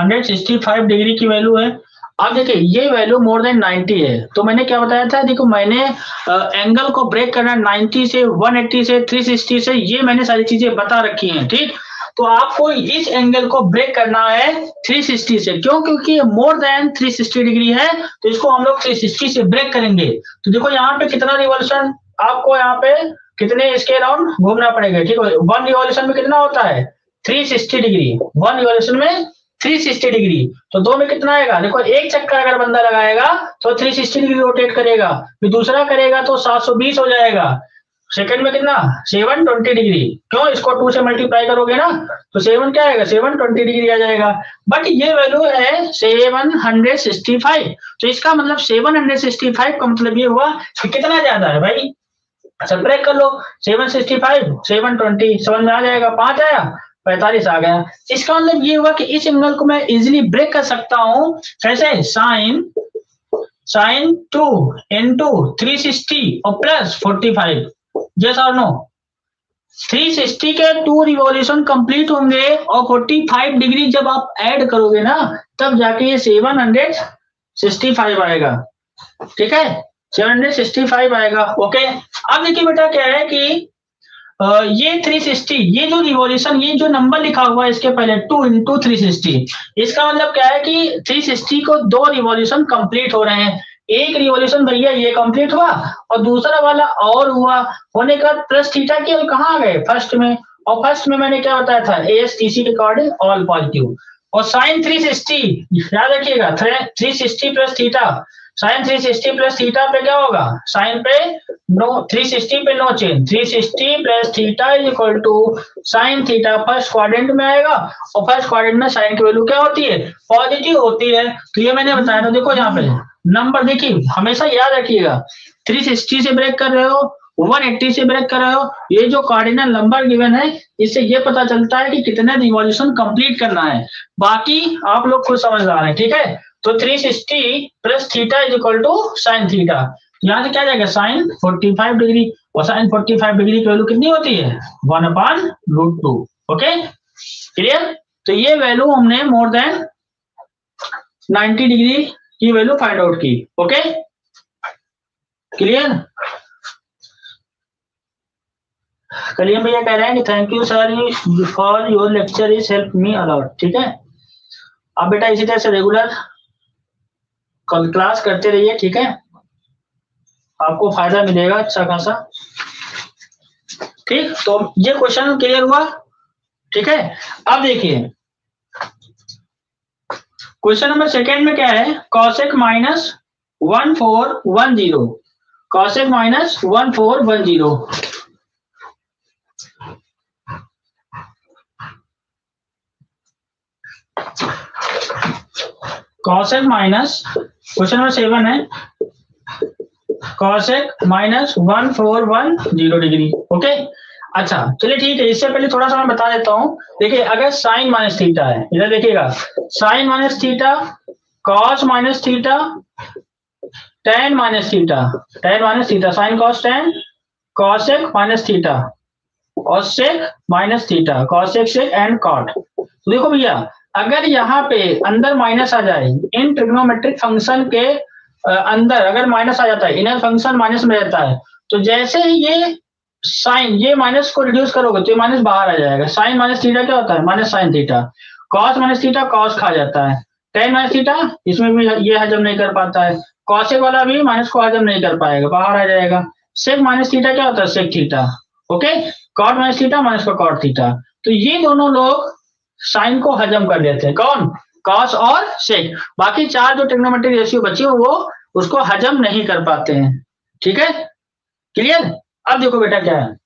165 degree की value है। अब देखिए ये वैल्यू मोर देन 90 है, तो मैंने क्या बताया था, देखो मैंने एंगल को ब्रेक करना 90 से, 180 से, 360 से, ये मैंने सारी चीजें बता रखी हैं, ठीक। तो आपको इस एंगल को ब्रेक करना है 360 से, क्यों, क्योंकि ये मोर देन 360 डिग्री है, तो इसको हम लोग 360 से ब्रेक करेंगे। तो देखो यहाँ पे कितना रिवॉल्यूशन आपको यहाँ पे कितने इसके अराउंड घूमना पड़ेगा, ठीक है। 1 रिवॉल्यूशन में कितना होता है 360 डिग्री, 1 रिवॉल्यूशन में 360 डिग्री, तो 2 में कितना आएगा, देखो एक चक्कर अगर बंदा लगाएगा तो 360 डिग्री रोटेट करेगा, फिर दूसरा करेगा तो 720 हो जाएगा, सेकंड में कितना 720 डिग्री, क्यों, इसको 2 से मल्टीप्लाई करोगे ना तो 7 क्या आएगा 720 डिग्री आ जाएगा। बट ये वैल्यू है 765, तो इसका मतलब 765 का मतलब ये हुआ कि कितना ज्यादा है भाई, सब्ट्रैक्ट कर लो, 765 720, समझ में आ जाएगा, 5 आया 45 आ गया। इसका मतलब ये हुआ कि इस एंगल को मैं इजीली ब्रेक कर सकता हूं, कैसे, साइन 2 into 360 और प्लस 45, यस और नो, 360 के 2 रिवॉल्यूशन कंप्लीट होंगे और 45 डिग्री जब आप ऐड करोगे ना तब जाके ये 765 आएगा, ठीक है, 765 आएगा, ओके। अब देखिए बेटा क्या है कि ये 360, ये जो रिवॉल्यूशन, ये जो नंबर लिखा हुआ है इसके पहले 2 into 360, इसका मतलब क्या है कि 360 को 2 रिवॉल्यूशन कंप्लीट हो रहे हैं, एक रिवॉल्यूशन भैया ये कंप्लीट हुआ और दूसरा वाला और हुआ, होने का प्लस थीटा के कहाँ आ गए फर्स्ट में, और फर्स्ट में मैंने क्या बताया था ASTC के अकॉर्डिंग ऑल पॉजिटिव, और साइन 360 याद रखिएगा 360 plus theta, sine 360 plus theta पे क्या होगा, साइन पे नो, 360 पे no change, 360 plus theta is equal to sine theta, first quadrant में आएगा, और फर्स्ट क्वाड्रेंट में साइन की वैल्यू क्या होती है, पॉजिटिव होती है, तो ये मैंने बताया था। देखो यहाँ पे नंबर देखिए, हमेशा याद रखिएगा 360 से ब्रेक कर रहे हो, 180 से ब्रेक कर रहे हो, ये जो कार्डिनल नंबर गिवन है इससे ये पता चलता है कि कितने रिवॉल्यूशन कंप्लीट करना है, बाकी आप लोग खुद समझदार हैं, ठीक है। तो 360 plus theta is equal to sine theta, यहाँ से क्या जाएगा साइन 45 डिग्री, और साइन 45 डिग्री की वैल्यू कितनी होती है 1/√2, ओके क्लियर। तो ये वैल्यू हमने मोर देन 90 डिग्री की वैल्यू फाइंड आउट की, ओके क्लियर। कलियम भैया कह रहे हैं कि thank you sir for your lecture is help me a lot, ठीक है। अब बेटा इसी तरह से रेगुलर क्लास करते रहिए, ठीक है, आपको फायदा मिलेगा अच्छा खासा, ठीक। तो ये क्वेश्चन क्लियर हुआ, ठीक है। अब देखिए क्वेश्चन नंबर सेकेंड में क्या है, cosec minus 1410, cosec minus 1410, cosec minus, question number 7 है, कॉसेक माइनस 1410 डिग्री, ओके। अच्छा चलिए ठीक है, इससे पहले थोड़ा सा मैं बता देता हूँ, देखिए अगर साइन माइनस थीटा है, इधर देखिएगा sine minus theta, cos minus theta, tan minus theta, tan minus theta, sine cos tan, cosec minus theta और sec minus theta, cosec sec and cot. तो देखो भैया अगर यहाँ पे अंदर माइनस आ जाए, इन ट्रिग्नोमेट्रिक फंक्शन के अंदर अगर माइनस आ जाता है, इनर फंक्शन माइनस में रहता है, तो जैसे ही ये साइन, ये माइनस को रिड्यूस करोगे तो ये माइनस बाहर आ जाएगा, साइन माइनस थीटा क्या होता है minus sine theta, cos minus theta cos खा जाता है, टेन माइनस थीटा इसमें भी ये हजम नहीं कर पाता है, कॉसेक वाला भी माइनस को हजम नहीं कर पाएगा, बाहर आ जाएगा, सेक माइनस थीटा क्या होता है sec theta, okay, cot minus theta minus का कॉट थीटा, तो ये दोनों लोग साइन को हजम कर लेते हैं, कौन, कॉस और सेक, बाकी चार जो ट्रिग्नोमेट्रिक रेशियो बची हो वो उसको हजम नहीं कर पाते हैं, ठीक है क्लियर। अब देखो बेटा क्या है,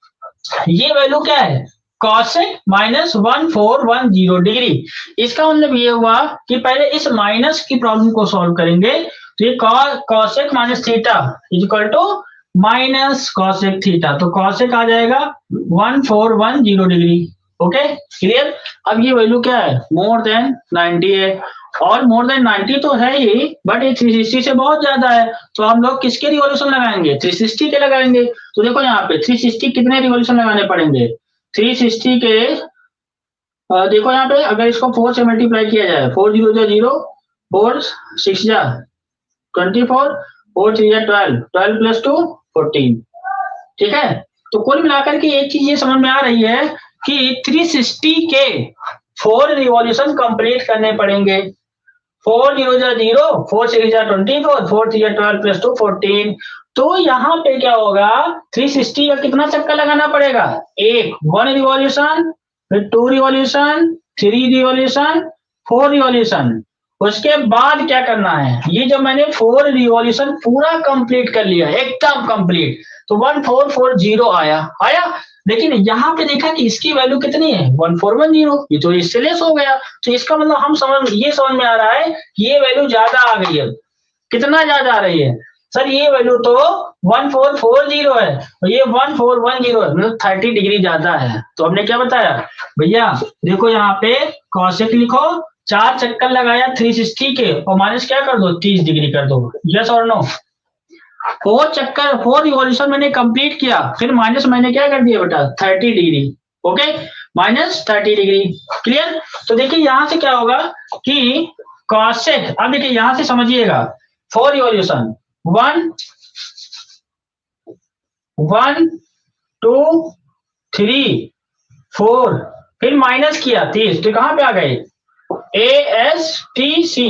ये वैल्यू क्या है कॉसेक माइनस 1410 डिग्री, इसका मतलब ये हुआ कि पहले इस माइनस की प्रॉब्लम को सॉल्व करेंगे, तो ये cosec minus theta is equal to minus cosec theta, तो कॉसेक आ जाएगा 1410 डिग्री, ओके क्लियर। अब ये वैल्यू क्या है मोर देन 90 है, और मोर देन 90 तो है ही, बट ये 360 से बहुत ज्यादा है, तो हम लोग किसके रिवॉल्यूशन लगाएंगे 360 के लगाएंगे, तो देखो यहाँ पे 360 कितने रिवॉल्यूशन लगाने पड़ेंगे, 360 के देखो यहाँ पे अगर इसको 4 से मल्टीप्लाई किया जाए, 4 0 जा 0, 4 6 जा 24, 4 3 जा 12, 12 प्लस 2 14। ठीक है, तो कुल मिलाकर के एक चीज ये समझ में आ रही है कि 360 के 4 रिवॉल्यूशन कंप्लीट करने पड़ेंगे। 4 0 जा 0, 4 6 जा 24, 4 3 जा 12 प्लस 2 14। तो यहाँ पे क्या होगा, 360 का कितना चक्कर लगाना पड़ेगा, एक 1 रिवॉल्यूशन, फिर 2 रिवॉल्यूशन, 3 रिवॉल्यूशन, 4 रिवॉल्यूशन। उसके बाद क्या करना है, ये जब मैंने 4 रिवॉल्यूशन पूरा कंप्लीट कर लिया एकदम कंप्लीट, तो 1440 आया। लेकिन यहाँ पे देखा कि इसकी वैल्यू कितनी है, 1410, ये तो इससे लेस हो गया। तो इसका मतलब हम समझ में आ रहा है कि ये वैल्यू ज्यादा आ गई है। कितना ज्यादा आ रही है सर, ये वैल्यू तो 1440 है और ये 1410 है, मतलब 30 डिग्री ज्यादा है। तो हमने क्या बताया भैया, देखो यहाँ पे कॉसेक लिखो, 4 चक्कर लगाया 360 के और माइनस क्या कर दो, 30 डिग्री कर दो। यस और नो, 4 रिवॉल्यूशन मैंने कंप्लीट किया, फिर माइनस मैंने क्या कर दिया बेटा, 30 degree. Okay, minus 30 degree. Clear. तो देखिए यहां से क्या होगा कि कॉसेक, अब देखिए यहां से समझिएगा, 4 रिवॉल्यूशन, 1 1 2 3 4, फिर माइनस किया 30, तो कहां पे आ गए, ASTC,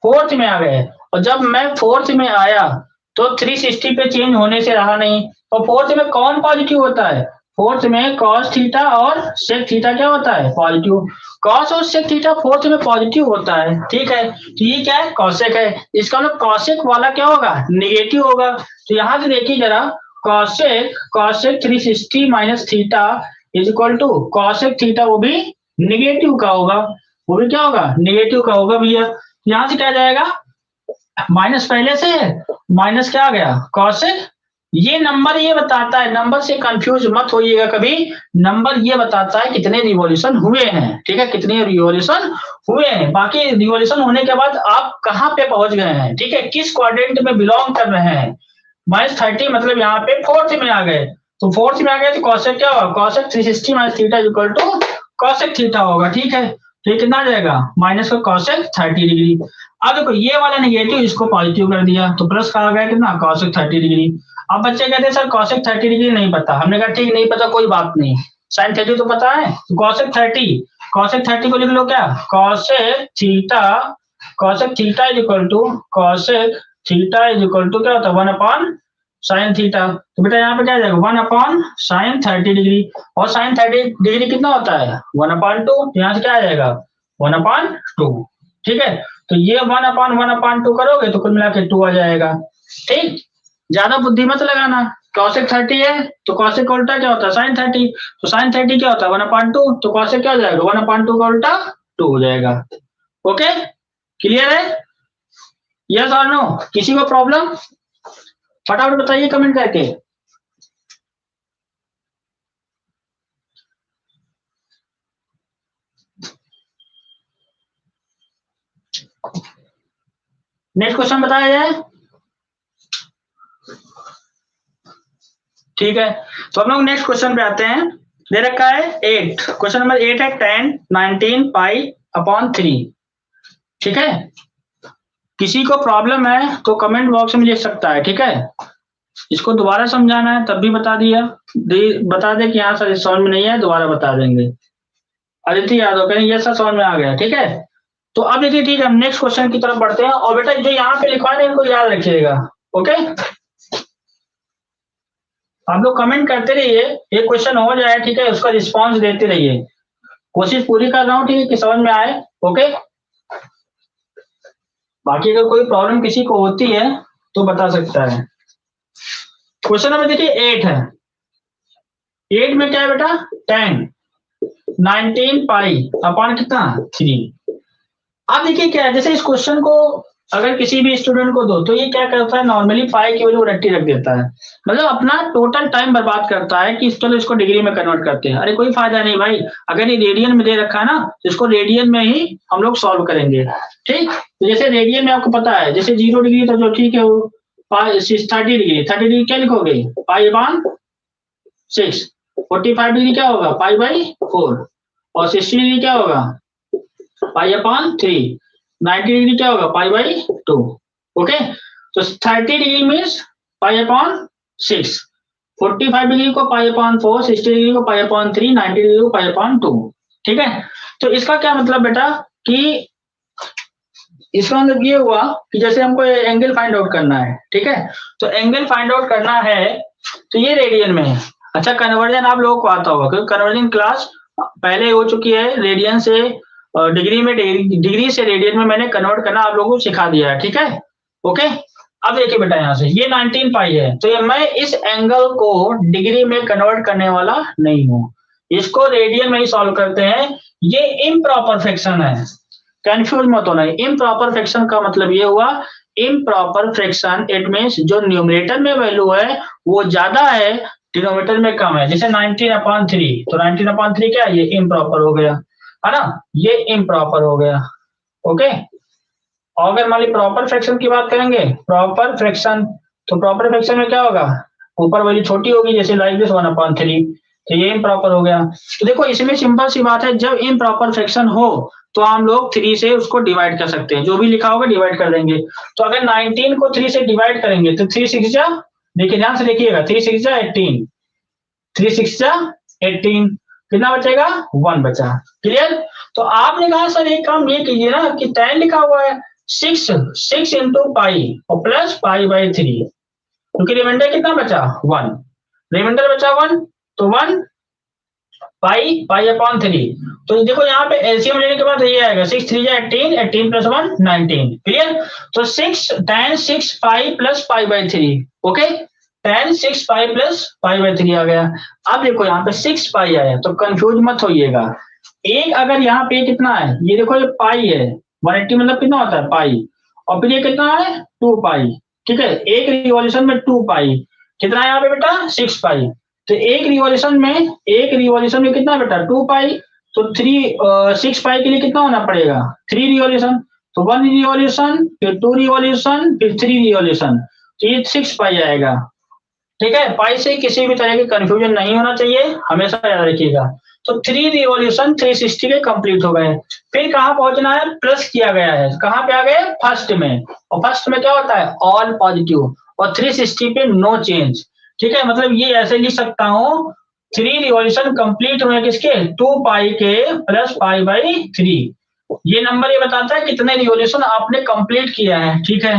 फोर्थ में आ गए। और जब मैं फोर्थ में आया तो 360 पे चेंज होने से रहा नहीं। और फोर्थ में कौन पॉजिटिव होता है, फोर्थ में कॉस थीटा और सेक थीटा क्या होता है, पॉजिटिव। कॉस और सेक थीटा फोर्थ में पॉजिटिव होता है। ठीक है, तो ये क्या है, कॉसेक है। इसका मतलब कॉसेक वाला क्या होगा, निगेटिव होगा। तो यहां से देखिए जरा, cosec cosec 360 minus theta is equal to cosec theta, वो भी निगेटिव का होगा, वो भी क्या होगा, निगेटिव का होगा भैया। यहां से क्या जाएगा, माइनस पहले से है, माइनस क्या आ गया, कॉसेक। ये नंबर ये बताता है, नंबर से कंफ्यूज मत होइएगा कभी, नंबर ये बताता है कितने रिवॉल्यूशन हुए हैं। ठीक है, कितने रिवॉल्यूशन हुए हैं, बाकी रिवॉल्यूशन होने के बाद आप कहां पे पहुंच गए हैं, ठीक है, किस क्वाड्रेंट में बिलोंग कर रहे हैं। माइनस 30 मतलब यहाँ पे फोर्थ में आ गए, तो फोर्थ में आ गए तो कॉसेक क्या होगा, cosec 360 minus theta equal to cosec theta होगा। ठीक है, तो ये कितना आ जाएगा, माइनस का कॉसेक 30 डिग्री। अब देखो ये वाला निगेटिव, इसको पॉजिटिव कर दिया तो प्लस का आ गया कितना, कॉसेक 30 डिग्री। अब बच्चे कहते हैं सर कॉसेक 30 डिग्री नहीं पता, हमने कहा ठीक नहीं पता कोई बात नहीं, साइन 30 तो पता है, कॉसेक 30, कॉसेक 30 को लिख लो क्या, cosec theta, cosec theta is equal to cosec theta is equal to क्या होता है, 1 अपॉन साइन थीटा। तो बेटा यहाँ पे क्या आ जाएगा, 1 अपॉन साइन 30 डिग्री, और साइन 30 डिग्री कितना होता है, 1 अपॉन 2, तो यहाँ से क्या आ जाएगा, 1 अपॉन 2। ठीक है, तो ये 1 अपॉन 2 करोगे तो कुल मिला के 2 आ जाएगा। ठीक, ज्यादा बुद्धि मत लगाना, कॉसेक 30 है तो कॉसेक का उल्टा क्या होता है, साइन 30, तो साइन 30 क्या होता है, 1 अपॉन 2, तो कॉसेक क्या हो जाएगा, 1 अपॉन 2 का उल्टा 2 हो जाएगा। ओके, क्लियर है, यस और नो, किसी को प्रॉब्लम, फटाफट बताइए कमेंट करके। नेक्स्ट क्वेश्चन बताया जाए। ठीक है, तो हम लोग नेक्स्ट क्वेश्चन पे आते हैं। दे रखा है 8, क्वेश्चन नंबर 8 है 10 19 पाई अपॉन 3। ठीक है, किसी को प्रॉब्लम है तो कमेंट बॉक्स में लिख सकता है। ठीक है, इसको दोबारा समझाना है तब भी बता दिया, बता दे कि यहाँ सर समझ में नहीं है, दोबारा बता देंगे। आदित्य यादव कहें ये सर समझ में आ गया। ठीक है, तो अब देखिए, ठीक है, हम नेक्स्ट क्वेश्चन की तरफ बढ़ते हैं। और बेटा जो यहाँ पे लिखवा है इनको याद रखिएगा। ओके, आप लोग कमेंट करते रहिए, एक क्वेश्चन हो जाए, ठीक है, उसका रिस्पॉन्स देते रहिए, कोशिश पूरी कर रहा हूँ, ठीक है, कि समझ में आए। ओके, बाकी अगर कोई प्रॉब्लम किसी को होती है तो बता सकता है। क्वेश्चन नंबर देखिए 8 है, 8 में क्या है बेटा, 10 19 पाई अपॉन कितना 3। अब देखिए क्या है, जैसे इस क्वेश्चन को अगर किसी भी स्टूडेंट को दो तो ये क्या करता है, नॉर्मली पाई की वैल्यू रट्टी रख देता है, मतलब अपना टोटल टाइम बर्बाद करता है कि चलो इसको डिग्री में कन्वर्ट करते हैं। अरे कोई फायदा नहीं भाई, अगर ये रेडियन में दे रखा है ना तो इसको रेडियन में ही हम लोग सॉल्व करेंगे। ठीक, तो जैसे रेडियन में आपको पता है, जैसे 0 डिग्री तो जो ठीक है वो 30 डिग्री, 30 डिग्री क्या लिखोगे, पाई अपॉन 6, 45 डिग्री क्या होगा, पाई बाई 4। और 60 डिग्री क्या होगा पाई अपॉन 3, 90 डिग्री क्या होगा पाई बाई 2। ओके, तो 30 degree means pi upon 6, 45 degree को पाई अपॉन 4, 60 डिग्री को पाई अपॉन 3, 90 डिग्री को पाई अपॉन 2। ठीक है, तो इसका क्या मतलब बेटा कि इसका मतलब ये हुआ कि जैसे हमको एंगल फाइंड आउट करना है, ठीक है, तो एंगल फाइंड आउट करना है तो ये रेडियन में है। अच्छा, कन्वर्जन आप लोगों को आता होगा क्योंकि कन्वर्जन क्लास पहले हो चुकी है, रेडियन से डिग्री में, डिग्री से रेडियन में मैंने कन्वर्ट करना आप लोगों को सिखा दिया है। ठीक है, ओके। अब देखिए बेटा यहाँ से ये 19 पाई है, तो ये मैं इस एंगल को डिग्री में कन्वर्ट करने वाला नहीं हूँ, इसको रेडियन में ही सॉल्व करते हैं। ये इम्प्रॉपर फ्रैक्शन है, कंफ्यूज मत होना। इम्प्रॉपर फ्रैक्शन का मतलब ये हुआ, इम्प्रॉपर फ्रैक्शन इट मींस जो न्यूमरेटर में वैल्यू है वो ज्यादा है, डिनोमिनेटर में कम है। जैसे 19/3, तो 19/3 क्या है, ये इम्प्रॉपर हो गया, है ना, ये इम्प्रॉपर हो गया। ओके, और अगर मान ली प्रॉपर फ्रैक्शन की बात करेंगे, प्रॉपर फ्रैक्शन, तो प्रॉपर फ्रैक्शन में क्या होगा, ऊपर वैल्यू छोटी होगी, जैसे लाइक दिस 1/3, तो ये इम्प्रॉपर हो गया। तो देखो इसमें सिंपल सी बात है, जब इम्प्रॉपर फ्रैक्शन हो तो हम लोग 3 से उसको डिवाइड कर सकते हैं, जो भी लिखा होगा डिवाइड कर देंगे। तो अगर 19 को 3 से डिवाइड करेंगे तो 3 6 जा, देखिए ध्यान से देखिएगा, 3 6 जा 18, 3 6 जा 18, कितना बचेगा 1 बचा। क्लियर। तो आपने कहा सर एक काम ये कीजिए ना कि tan लिखा हुआ है 6 इंटू पाई और प्लस पाई बाई 3, क्योंकि रिमाइंडर कितना बचा 1, रिमाइंडर बचा 1, तो 1 पाई अपॉन 3। तो देखो यहाँ पे एलसीएम लेने के बाद ये आएगा 6 3 18, 18 प्लस 1 19। क्लियर। तो 6 tan 6 pi plus pi by 3। Okay, tan 6 pi plus pi by 3 आ गया। अब देखो यहाँ पे 6 पाई आया, तो कंफ्यूज मत होइएगा। एक अगर यहाँ पे कितना है, ये देखो ये पाई है, 180 मतलब कितना होता है पाई, और फिर ये कितना है 2 पाई। ठीक है, एक रिवॉल्यूशन में 2 पाई, कितना है यहाँ पे बेटा 6 पाई। तो एक रिवॉल्यूशन में कितना बेटा 2 पाई, तो 6 पाई के लिए कितना होना पड़ेगा 3 रिवॉल्यूशन, तो 1 रिवॉल्यूशन, फिर 2 रिवॉल्यूशन, फिर 3 रिवॉल्यूशन, तो ये 6 पाई आएगा। ठीक है, पाई से किसी भी तरह की कंफ्यूजन नहीं होना चाहिए, हमेशा याद रखिएगा। तो 3 रिवॉल्यूशन 360 के कंप्लीट हो गए। फिर कहाँ पहुंचना है, प्लस किया गया है, कहाँ पे आ गए फर्स्ट में, और फर्स्ट में क्या होता है ऑल पॉजिटिव, और 360 पे नो चेंज। ठीक है, मतलब ये ऐसे लिख सकता हूँ 3 रिवॉल्यूशन कंप्लीट हुए किसके 2 पाई के प्लस पाई बाई 3। ये नंबर ये बताता है कितने रिवॉल्यूशन आपने कंप्लीट किया है। ठीक है,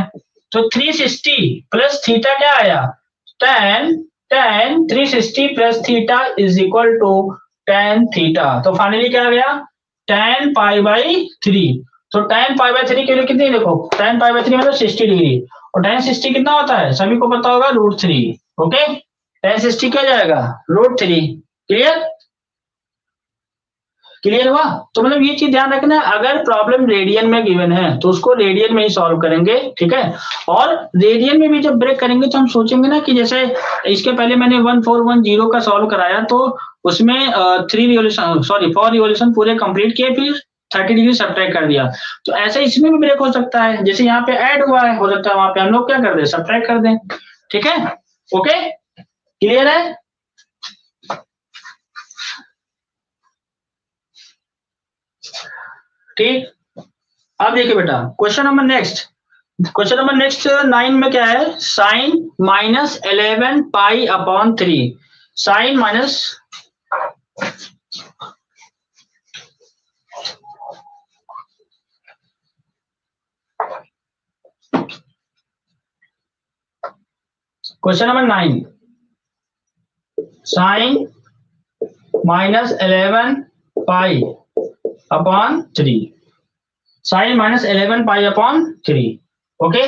तो 360 प्लस थीटा क्या आया tan 360 plus theta is equal to tan theta. तो फाइनली क्या आ गया tan पाई बाई 3। तो tan पाई बाई 3 के लिए कितनी, देखो tan पाई बाई 3 मतलब 60 डिग्री, और tan 60 कितना होता है सभी को पता होगा √3। ओके, tan 60 क्या जाएगा √3। क्लियर, क्लियर हुआ। तो मतलब ये चीज ध्यान रखना, अगर प्रॉब्लम रेडियन में गिवन है तो उसको रेडियन में ही सॉल्व करेंगे। ठीक है, और रेडियन में भी जब ब्रेक करेंगे तो हम सोचेंगे ना कि जैसे इसके पहले मैंने 1410 का सॉल्व कराया, तो उसमें 4 रिवॉल्यूशन पूरे कंप्लीट किए, फिर 30 डिग्री सब्ट्रैक्ट कर दिया। तो ऐसे इसमें भी ब्रेक हो सकता है, जैसे यहाँ पे ऐड हुआ है, हो सकता है वहां पे हम लोग क्या कर दें सब्ट्रैक्ट कर दें। ठीक है, ओके, क्लियर है। ठीक, अब देखिए बेटा क्वेश्चन नंबर नेक्स्ट 9 में क्या है, sine -11 pi upon 3, sine minus question number 9, sine -11 pi upon 3, sine -11 pi upon 3। Okay,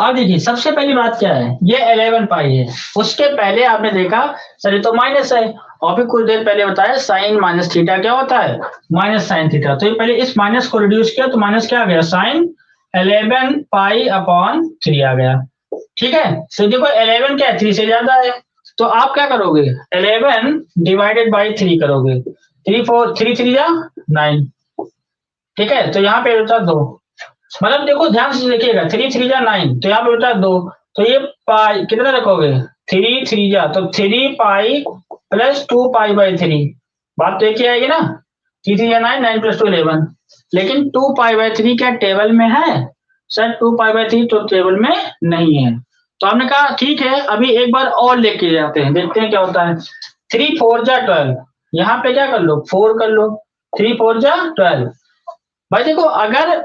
अब देखिए सबसे पहली बात क्या है, ये 11 पाई है, उसके पहले आपने देखा सर ये तो माइनस है, और फिर कुछ देर पहले बताया साइन माइनस थीटा क्या होता है माइनस साइन थीटा। तो ये पहले इस माइनस को रिड्यूस किया तो माइनस क्या आ गया साइन 11 पाई अपॉन 3 आ गया। ठीक है, तो देखो 11 क्या है 3 से ज्यादा है, तो आप क्या करोगे 11 डिवाइडेड बाई 3 करोगे, 3 3 जा 9। ठीक है, तो यहाँ पे बचा 2, मतलब देखो ध्यान से देखिएगा 3 3 जा 9, तो यहाँ पे बचा 2, तो ये पाई कितना रखोगे 3 3 जा, तो 3 पाई प्लस 2 पाई बाई 3, बात तो एक ही आएगी ना। 3 3 9, 9 + 2 11, लेकिन 2π/3 क्या टेबल में है? सर 2π/3 तो टेबल में नहीं है। तो हमने कहा ठीक है, अभी एक बार और लेके जाते हैं, देखते हैं क्या होता है। 3 4 जा 12, यहाँ पे क्या कर लो 4 कर लो, 3 4 जा 12। भाई देखो अगर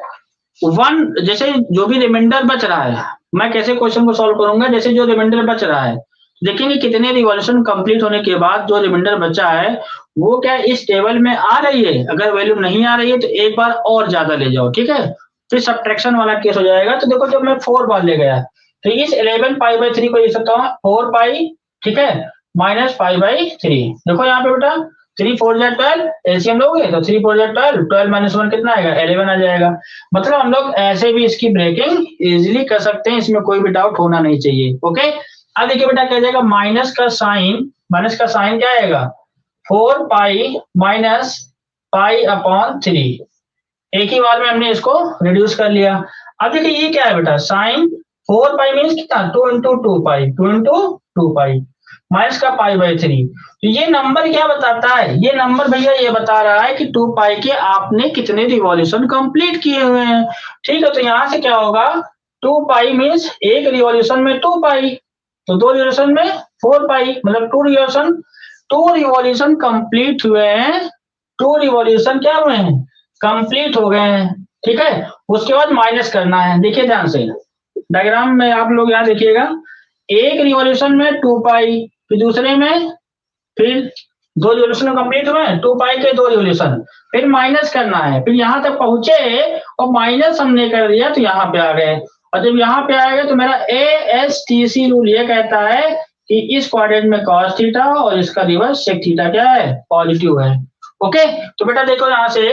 1 जैसे जो भी रिमाइंडर बच रहा है, मैं कैसे क्वेश्चन को सॉल्व करूंगा, जैसे जो रिमाइंडर बच रहा है देखेंगे कितने रिवॉल्यूशन कंप्लीट होने के बाद जो रिमाइंडर बचा है वो क्या इस टेबल में आ रही है। अगर वैल्यू नहीं आ रही है तो एक बार और ज्यादा ले जाओ, ठीक है, फिर सब्ट्रैक्शन वाला केस हो जाएगा। तो देखो जब मैं 4 बार ले गया तो इस 11π/3 को लिख सकता हूँ 4π, ठीक है, -π/3। देखो यहाँ पे बेटा 3 4 जा 12, एलसीएम लोगे तो 3 4 जा 12, 12 - 1 कितना आएगा 11 आ जाएगा। मतलब हम लोग ऐसे भी इसकी ब्रेकिंग इजीली कर सकते हैं, इसमें कोई भी डाउट होना नहीं चाहिए। ओके, अब देखिए बेटा क्या जाएगा, माइनस का साइन क्या आएगा 4π - π/3। एक ही बार में हमने इसको रिड्यूस कर लिया। अब देखिए ये क्या है बेटा, साइन 4π मीन्स कितना 2 × 2π माइनस का π/3। तो ये नंबर क्या बताता है, ये नंबर भैया ये बता रहा है कि 2π के आपने कितने रिवॉल्यूशन कंप्लीट किए हुए हैं। ठीक है, तो यहां से क्या होगा 2π मीन्स एक रिवॉल्यूशन में 2π, तो 2 रिवॉल्यूशन में 4π, मतलब 2 रिवॉल्यूशन कंप्लीट हुए हैं, 2 रिवॉल्यूशन क्या हुए हैं कंप्लीट हो गए हैं। ठीक है, उसके बाद माइनस करना है। देखिए ध्यान से डायग्राम में आप लोग यहाँ देखिएगा, एक रिवॉल्यूशन में 2π, फिर दूसरे में फिर 2 रिवॉल्यूशन कंप्लीट हुए 2π के 2 रिवॉल्यूशन, फिर माइनस करना है, फिर यहाँ तक पहुंचे और माइनस हमने कर दिया तो यहाँ पे आ गए। और जब यहाँ पे आएगा तो मेरा ASTC रूल ये कहता है कि इस क्वाड्रेंट में cos थीटा और इसका रिवर्स sec थीटा क्या है पॉजिटिव है। ओके, तो बेटा देखो यहाँ से,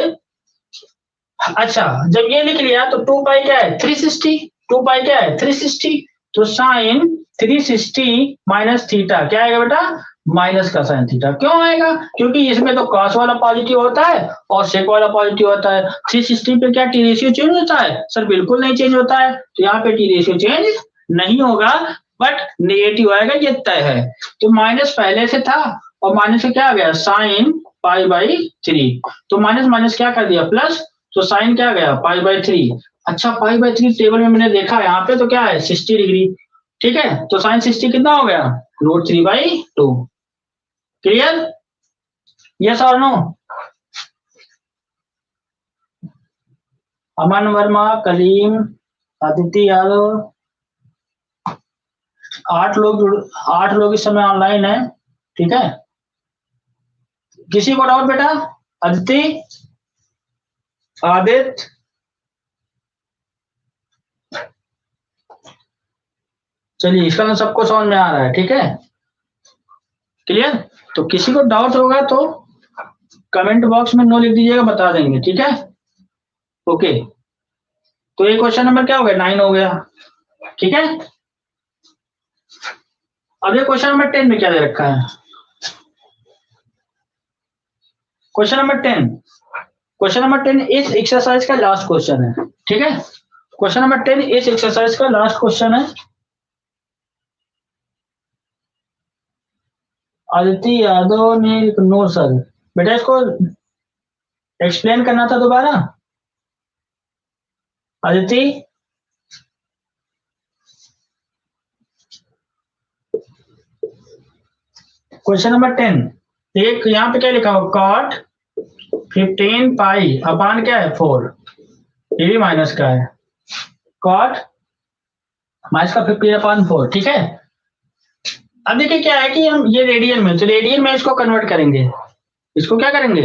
अच्छा जब ये लिख लिया तो 2π क्या है 360, 2π क्या है 360, तो साइन 360 माइनस थीटा क्या आएगा बेटा माइनस का साइन थीटा। क्यों आएगा, क्योंकि इसमें तो cos वाला पॉजिटिव होता है और sec वाला पॉजिटिव होता है। 360 पे क्या टी रेशियो चेंज होता है सर, बिल्कुल नहीं चेंज होता है, तो यहाँ पे टी रेशियो चेंज नहीं होगा, बट नेगेटिव आएगा ये तय है। तो माइनस पहले से था और माइनस से क्या आ गया साइन π/3, तो माइनस माइनस क्या कर दिया प्लस, तो साइन क्या गया π/3। अच्छा π/3 टेबल में मैंने देखा यहाँ पे तो क्या है 60 डिग्री, ठीक है, तो साइन 60 कितना हो गया √3/2। क्लियर, यस और नो? अमन वर्मा, कलीम, आदित्य यादव, 8 लोग इस समय ऑनलाइन है। ठीक है, किसी को डाउट बेटा? आदित्य, आदित्य, चलिए इसका तो सबको समझ में आ रहा है। ठीक है, क्लियर, तो किसी को डाउट होगा तो कमेंट बॉक्स में नो लिख दीजिएगा, बता देंगे। ठीक है, ओके, तो ये क्वेश्चन नंबर क्या हो गया 9 हो गया। ठीक है, अब ये क्वेश्चन नंबर 10 में क्या दे रखा है, क्वेश्चन नंबर 10 इस एक्सरसाइज का लास्ट क्वेश्चन है। ठीक है, क्वेश्चन नंबर 10 इस एक्सरसाइज का लास्ट क्वेश्चन है। आदित्य यादव ने नो सर, बेटा इसको एक्सप्लेन करना था दोबारा। आदित्य, क्वेश्चन नंबर 10, एक यहाँ पे क्या लिखा हो cot 15π अपान क्या है 4, ये भी माइनस का है, cot माइनस का 15/4। ठीक है, अब देखिए क्या है कि हम ये रेडियन में, तो रेडियन में इसको कन्वर्ट करेंगे, इसको क्या करेंगे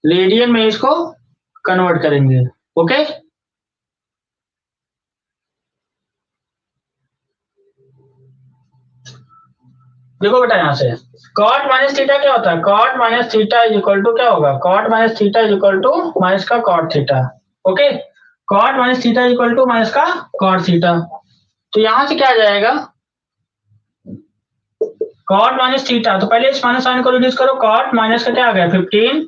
रेडियन में इसको कन्वर्ट करेंगे। ओके, देखो बेटा यहाँ से cot माइनस थीटा क्या होता है, cot minus theta is equal to क्या होगा, cot minus theta is equal to minus का cot theta. Okay, cot minus theta is equal to minus का cot थीटा, तो यहां से क्या आ जाएगा cot माइनस थीटा, तो पहले इस माइनस साइन को रिड्यूस करो, cot माइनस का क्या आ गया 15,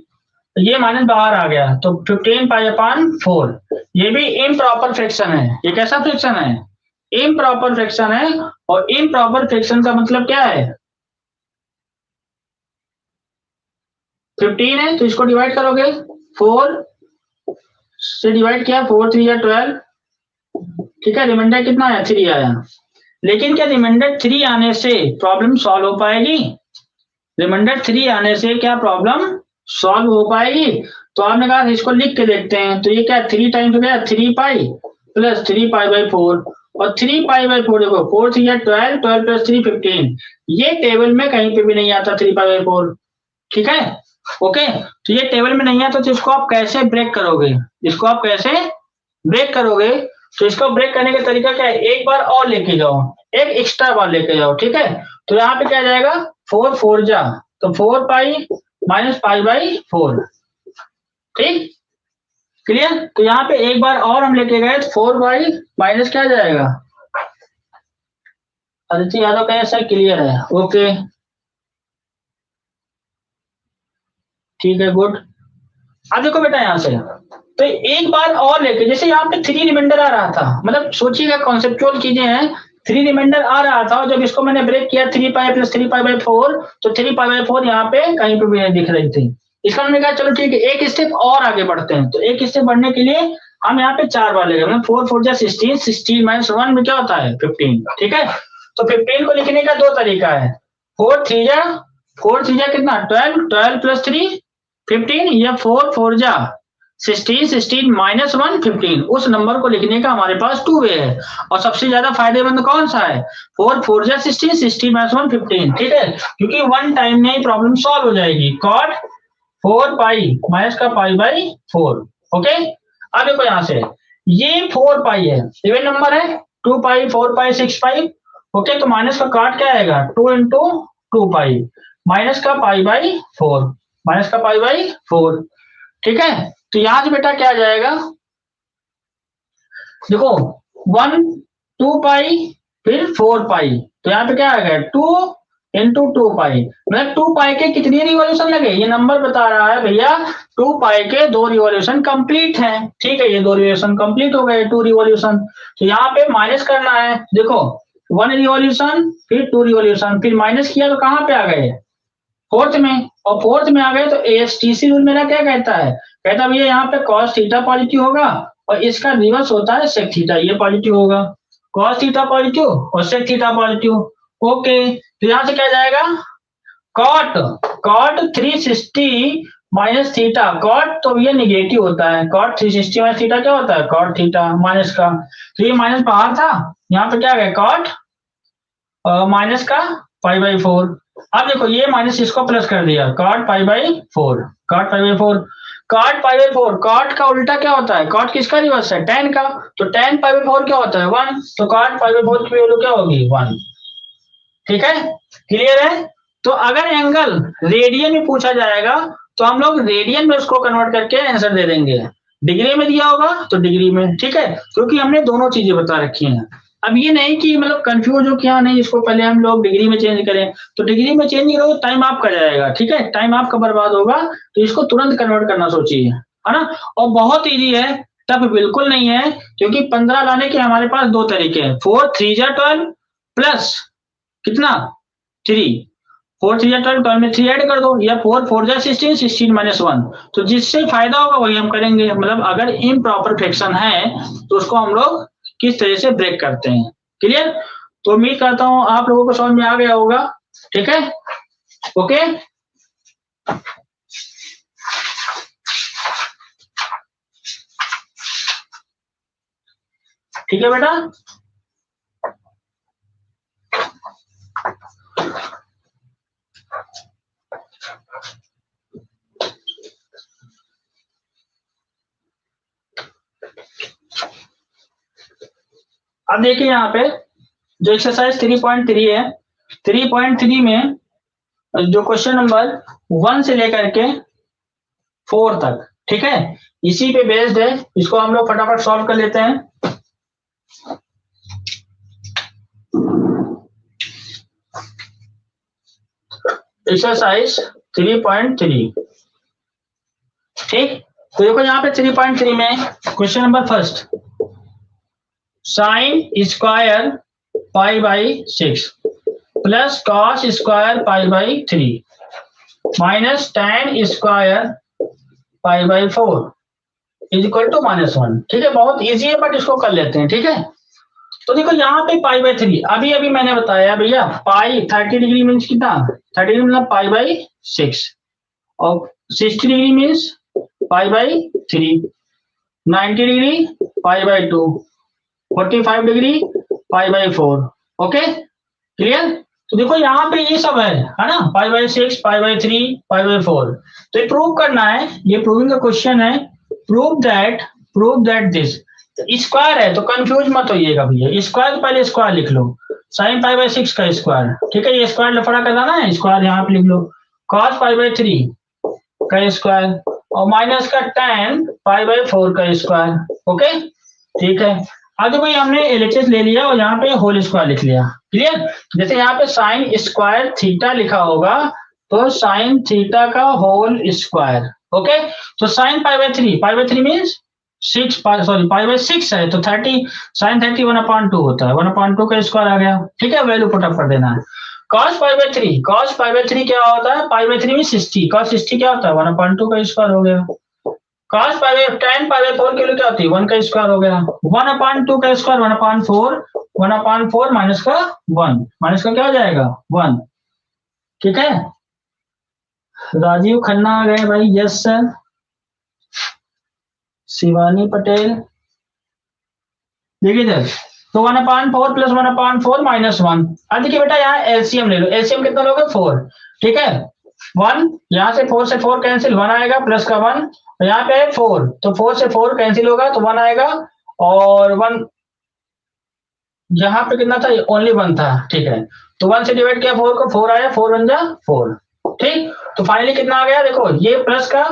ये माइनस बाहर आ गया तो 15π/4। ये भी इम्प्रॉपर फ्रैक्शन है, ये कैसा फ्रैक्शन है इम्प्रॉपर फ्रैक्शन है, और इम्प्रॉपर फ्रैक्शन का मतलब क्या है 15 है तो इसको डिवाइड करोगे, 4 से डिवाइड किया, 4 3 या 12, ठीक है, रिमाइंडर कितना आया, 3 आया। लेकिन क्या रिमाइंडर 3 आने से प्रॉब्लम सॉल्व हो पाएगी? रिमाइंडर 3 आने से क्या प्रॉब्लम सॉल्व हो पाएगी? तो आपने कहा इसको लिख के देखते हैं, तो ये क्या 3 टाइम्स हो गया 3 पाई प्लस 3 पाई बाई 4, और 3 पाई बाई 4 देखो 4 3 या 12, 12 प्लस 3 15, ये टेबल में कहीं पे भी नहीं आता 3 पाई बाई 4, ठीक है, ओके। तो ये टेबल में नहीं आता, तो इसको आप कैसे ब्रेक करोगे, इसको आप कैसे ब्रेक करोगे? तो इसको ब्रेक करने का तरीका क्या है, एक बार और लेके जाओ, एक एक्स्ट्रा बार लेके जाओ, ठीक है। तो यहाँ पे क्या जाएगा 4 4 जा, तो 4 पाई माइनस पाई बाई 4, ठीक, क्लियर। तो यहाँ पे एक बार और हम लेके गए तो 4 बाई माइनस क्या जाएगा, आदित्य यादव कहे सर क्लियर है, ओके ठीक है, गुड। अब देखो बेटा यहाँ से, तो एक बार और लेके, जैसे यहाँ पे 3 रिमाइंडर आ रहा था, मतलब सोचिएगा कॉन्सेप्चुअल चीजें हैं, 3 रिमाइंडर आ रहा था, और जब इसको मैंने ब्रेक किया 3 पाई प्लस 3 पाई बाई 4, तो 3 पाई बाई 4 यहाँ पे कहीं पे भी नहीं दिख रही थी। इसका हमने कहा चलो ठीक है, एक स्टेप और आगे बढ़ते हैं, तो एक स्टेप बढ़ने के लिए हम यहाँ पे 4 बार ले गए, 4 4 जा 16, 16 माइनस 1 में क्या होता है 15, ठीक है। तो 15 को लिखने का 2 तरीका है, 4 3 जा कितना 12, 12 प्लस 3 15, या 4 4 जा 16, 16 माइनस 1 15, उस नंबर को लिखने का हमारे पास 2 वे है, और सबसे ज्यादा फायदेमंद कौन सा है, 4 4 जा 16, 16 माइनस 1 15, ठीक है, क्योंकि वन टाइम में ही प्रॉब्लम सॉल्व हो जाएगी। कॉट 4 पाई माइनस का पाई बाई 4, ओके। अब देखो यहाँ से ये 4 पाई है, इवन नंबर है, 2 पाई 4 पाई 6 पाई, ओके, तो माइनस का काट क्या आएगा 2 इंटू 2 पाई माइनस का पाई बाई 4, माइनस का पाई बाई 4, ठीक है। तो यहां से बेटा क्या आ जाएगा, देखो 1 2 पाई फिर 4 पाई, तो यहाँ पे क्या आ गया 2 इंटू 2 पाई, मतलब 2 पाई के कितनी रिवॉल्यूशन लगे, ये नंबर बता रहा है भैया 2 पाई के 2 रिवॉल्यूशन कंप्लीट है, ठीक है, ये 2 रिवॉल्यूशन कंप्लीट हो गए, 2 रिवॉल्यूशन। तो यहाँ पे माइनस करना है, देखो 1 रिवॉल्यूशन फिर 2 रिवॉल्यूशन, फिर माइनस किया तो कहाँ पे आ गए फोर्थ में, और फोर्थ में आ गए तो एएसटीसी रूल मेरा क्या कहता है, कहता भैया यहाँ पे कॉस थीटा पॉजिटिव होगा, और इसका रिवर्स होता है सेक थीटा, ये पॉजिटिव होगा, कॉस थीटा पॉजिटिव और सेक थीटा पॉजिटिव, ओके। तो यहाँ से क्या जाएगा cot, cot 360 minus theta, cot तो ये निगेटिव होता है, कॉट 360 माइनस थीटा क्या होता है कॉट थीटा माइनस का, तो ये माइनस बाहर था, यहाँ पे क्या गया कॉट माइनस का पाई बाई 4। अब देखो ये माइनस इसको प्लस कर दिया, cot pi by 4, cot pi by 4, cot pi by 4, cot का उल्टा क्या होता है, कॉट किसका रिवर्स है tan का, तो tan पाई बाई 4 क्या होता है 1, तो कॉट पाई बाई 4 की वैल्यू क्या होगी 1, ठीक है, क्लियर है। तो अगर एंगल रेडियन में पूछा जाएगा तो हम लोग रेडियन में उसको कन्वर्ट करके आंसर दे देंगे, डिग्री में दिया होगा तो डिग्री में, ठीक है, क्योंकि हमने दोनों चीजें बता रखी हैं। अब ये नहीं कि मतलब कंफ्यूज हो क्या नहीं, इसको पहले हम लोग डिग्री में चेंज करें, तो डिग्री में चेंज करो टाइम आपका जाएगा, ठीक है, टाइम आपका बर्बाद होगा, तो इसको तुरंत कन्वर्ट करना सोचिए, है ना, और बहुत ईजी है, टफ बिल्कुल नहीं है, क्योंकि 15 लाने के हमारे पास 2 तरीके हैं, 4 3 जा 12 प्लस कितना 3, 4 3 जा 12, 12 में 3 ऐड कर दो, या 4 4 जा 16, 16 माइनस 1, तो जिससे फायदा होगा वही हम करेंगे, मतलब अगर इम्प्रॉपर फ्रैक्शन है तो उसको हम लोग किस तरह से ब्रेक करते हैं, क्लियर। तो उम्मीद करता हूं आप लोगों को समझ में आ गया होगा, ठीक है, ओके। ठीक है बेटा, अब देखिए यहाँ पे जो एक्सरसाइज 3.3 है, 3.3 में जो क्वेश्चन नंबर 1 से लेकर के 4 तक, ठीक है, इसी पे बेस्ड है, इसको हम लोग फटाफट सॉल्व कर लेते हैं। एक्सरसाइज 3.3, ठीक, तो देखो यहाँ पे 3.3 में question number first, sine square pi by 6 plus cos square pi by 3, minus tan square pi by 4 is equal to -1। ठीक है, बहुत इजी है बट इसको कर लेते हैं। ठीक है, तो देखो यहाँ पे पाई बाई 3, अभी अभी मैंने बताया भैया पाई 30 डिग्री मीन्स कितना, 30 डिग्री मतलब पाई बाई 6, और 60 degree means pi by 3, 90 degree pi by 2, 45 degree pi by 4। Okay, clear. तो देखो यहाँ पे ये सब है ना, पाई by 6, pi by 3, pi by 4। तो ये प्रूव करना है, ये प्रूविंग का क्वेश्चन है। प्रूव दैट दिस स्क्वायर है, तो कंफ्यूज मत होइएगा भैया, स्क्वायर पहले स्क्वायर लिख लो, साइन पाई बाई 6 का स्क्वायर। ठीक है, ये स्क्वायर लफड़ा करना है, स्क्वायर यहाँ पे लिख लो, कॉस पाई बाई 3 का स्क्वायर और माइनस का tan पाई बाई 4 का स्क्वायर। ओके, ठीक है। अब देखो हमने एलएचएस ले लिया और यहाँ पे होल स्क्वायर लिख लिया। क्लियर। जैसे यहाँ पे साइन स्क्वायर थीटा लिखा होगा तो साइन थीटा का होल स्क्वायर। ओके, तो sine pi by 3 means 6 sorry pi by 6 है तो 30 साइन 30 1/2 होता है, 1/2 का स्क्वायर आ गया। ठीक है, वैल्यू पुट अप कर देना है। cos पाई बाई 3 क्या होता है, पाई बाई 3 में 60, cos 60 क्या होता है 1/2 का स्क्वायर हो गया। cos pi by tan pi by 4 के लिए क्या होती है 1 का स्क्वायर हो गया, 1/2 का स्क्वायर 1/4, 1/4 माइनस का 1, माइनस का क्या हो जाएगा 1। ठीक है, राजीव खन्ना आ गए भाई, यस सर। शिवानी पटेल, देखिए सर, तो 1/4 प्लस 1/4 माइनस 1। अब देखिए बेटा यहाँ एलसीएम ले लो, एलसीएम कितना लोगे 4। ठीक है, 1 यहाँ से 4 से 4 कैंसिल, 1 आएगा प्लस का 1, यहाँ पे है 4 तो 4 से 4 कैंसिल होगा तो 1 आएगा, और 1 यहाँ पे कितना था ओनली 1 था। ठीक है, तो 1 से डिवाइड किया 4 को, 4 आया, 4 1 जा 4। ठीक, तो फाइनली कितना आ गया देखो, ये प्लस का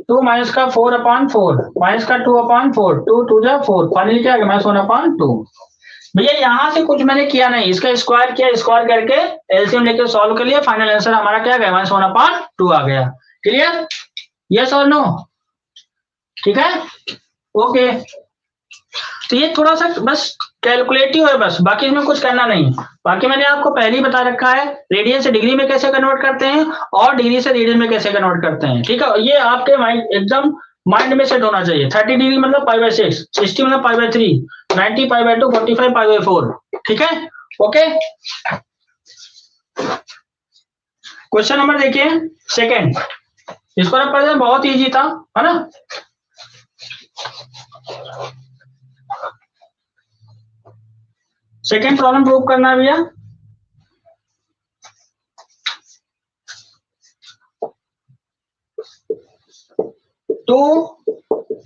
2 माइनस का 4/4 माइनस का 2/4, 2 2 जा 4, फाइनली क्या आ गया -1/2। भैया यहाँ से कुछ मैंने किया नहीं, इसका स्क्वायर किया, स्क्वायर करके एलसीएम लेके सॉल्व कर लिया, फाइनल आंसर हमारा क्या गया -1/2 आ गया। क्लियर, यस और नो। ठीक है, ओके। तो ये थोड़ा सा बस कैलकुलेटिव है बस, बाकी इसमें कुछ करना नहीं। बाकी मैंने आपको पहले ही बता रखा है रेडियन से डिग्री में कैसे कन्वर्ट करते हैं और डिग्री से रेडियन में कैसे कन्वर्ट करते हैं। ठीक है, ये आपके माइंड एकदम माइंड में सेट होना चाहिए। 30 डिग्री मतलब पाई बाई 6, 60 मतलब पाई by 3, 90 pi by 2, 45 pi by 4। ठीक है, ओके। क्वेश्चन नंबर देखिए सेकेंड, इसको ना पढ़ना बहुत इजी था, है ना। सेकेंड प्रॉब्लम प्रूव करना है भैया। तो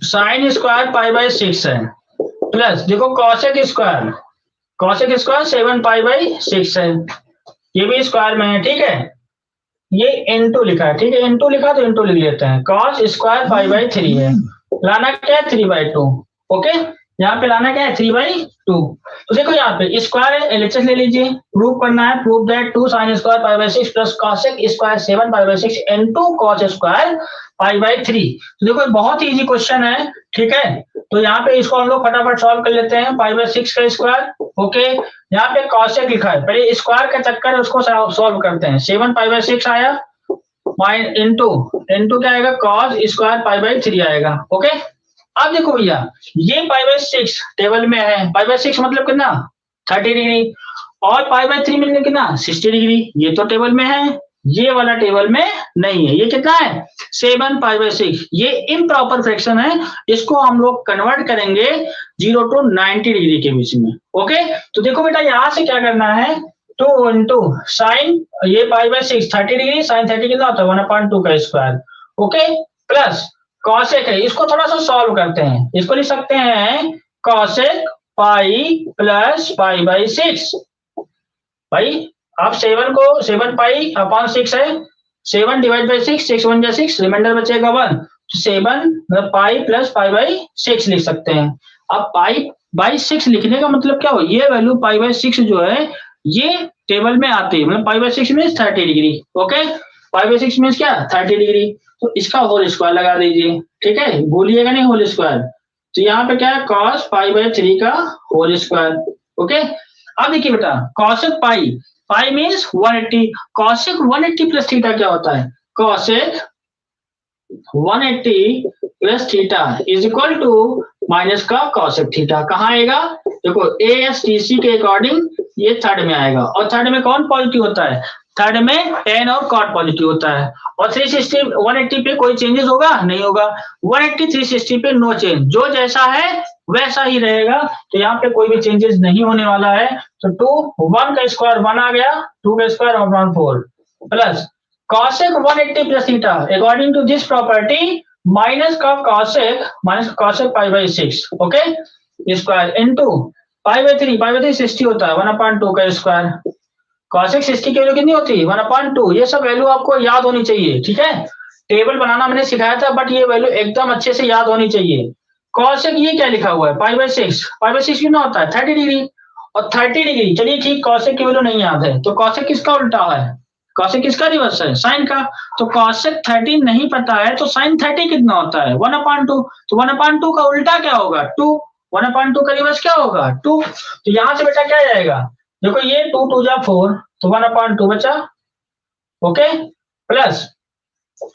साइन स्क्वायर पाई बाई 6 है, प्लस देखो कॉसेक स्क्वायर 7 पाई बाई 6 है, ये भी स्क्वायर में है। ठीक है, ये n2 लिखा है। ठीक है, n2 लिखा तो n2 लिख लेते हैं, cos स्क्वायर पाई बाई 3 है, लाना क्या है 3/2। ओके, यहाँ पे लाना क्या है 3/2। तो देखो यहाँ पे स्क्वायर है, एलएचएस ले लीजिए, प्रूव करना है, prove that 2 sine square pi by 6 plus cosec square 7 pi by 6 n2 cos square pi by 3। तो देखो बहुत इजी क्वेश्चन है। ठीक है, तो यहाँ पे इसको हम लोग फटाफट सॉल्व कर लेते हैं, पाई बाई 6 का स्क्वायर। ओके, यहाँ पे कॉसेक लिखा है, पहले स्क्वायर का चक्कर है उसको सॉल्व करते हैं। 7 पाई बाई 6 आया, इंटू क्या आएगा cos स्क्वायर पाई बाई 3 आएगा। ओके, अब देखो भैया ये पाई बाई 6 टेबल में है, पाई बाई 6 मतलब कितना 30 डिग्री, और पाई बाई 3 मतलब कितना 60 डिग्री, ये तो टेबल में है, ये वाला टेबल में नहीं है। ये कितना है 7 पाई बाई 6, ये इम्प्रॉपर फ्रैक्शन है, इसको हम लोग कन्वर्ट करेंगे 0 to 90 डिग्री के बीच में। ओके, तो देखो बेटा यहाँ से क्या करना है, 2 इंटू साइन ये पाई बाई 6 30 डिग्री, साइन 30 कितना होता है 1/2 का स्क्वायर। ओके, प्लस कॉसेक है, इसको थोड़ा सा सॉल्व करते हैं, इसको लिख सकते हैं cosec pi plus pi by 6। भाई आप 7 पाई अपॉन 6 है, 7 डिवाइड बाई 6, 6 1 जा 6, रिमाइंडर बचेगा 1, तो 7 पाई प्लस पाई बाई 6 लिख सकते हैं। अब पाई बाई 6 लिखने का मतलब क्या हो, ये वैल्यू पाई बाई 6 जो है ये टेबल में आती है, मतलब पाई by 6 means 30 degree. Okay, pi by 6 means क्या 30 डिग्री, तो इसका होल स्क्वायर लगा दीजिए। ठीक है, भूलिएगा नहीं होल स्क्वायर, तो यहाँ पे क्या है cos पाई बाई 3 का होल स्क्वायर। ओके, अब देखिए बेटा cosec pi means 180, cosec 180 plus theta क्या होता है, cosec 180 plus theta is equal to minus का कॉसेक थीटा। कहाँ आएगा? देखो ASTC के अकॉर्डिंग ये थर्ड में आएगा, और थर्ड में कौन पॉजिटिव होता है? थर्ड में tan और cot पॉजिटिव होता है। और 360 180 पे कोई चेंजेस होगा? नहीं होगा। 180 360 पे नो चेंज, जो जैसा है वैसा ही रहेगा, तो यहाँ पे कोई भी चेंजेस नहीं होने वाला है। तो 2 1 का स्क्वायर 1 आ गया, 2 का square 4 plus cosec 180 plus theta according to this property minus का cosec pi by 6 okay square into pi by 3 60 होता है 1/2 का स्क्वायर। cosec 60 की वैल्यू कितनी होती है? 1/2। ये सब वैल्यू आपको याद होनी चाहिए, ठीक है। टेबल बनाना मैंने सिखाया था, बट ये वैल्यू एकदम अच्छे से याद होनी चाहिए। cosec ये क्या लिखा हुआ है? pi by 6 कितना होता है? 30 डिग्री। और 30 डिग्री, चलिए ठीक, cosec की वैल्यू नहीं याद है, तो cosec किसका उल्टा है? cosec किसका रिवर्स है? साइन का। तो cosec 30 नहीं पता है, तो sin 30 कितना होता है? 1/2। तो 1/2 का उल्टा क्या होगा? 2। 1/2 का रिवर्स क्या होगा? 2। तो यहां से बेटा क्या जाएगा? देखो ये 2 2 जा 4, तो 1/2 बचा, ओके, प्लस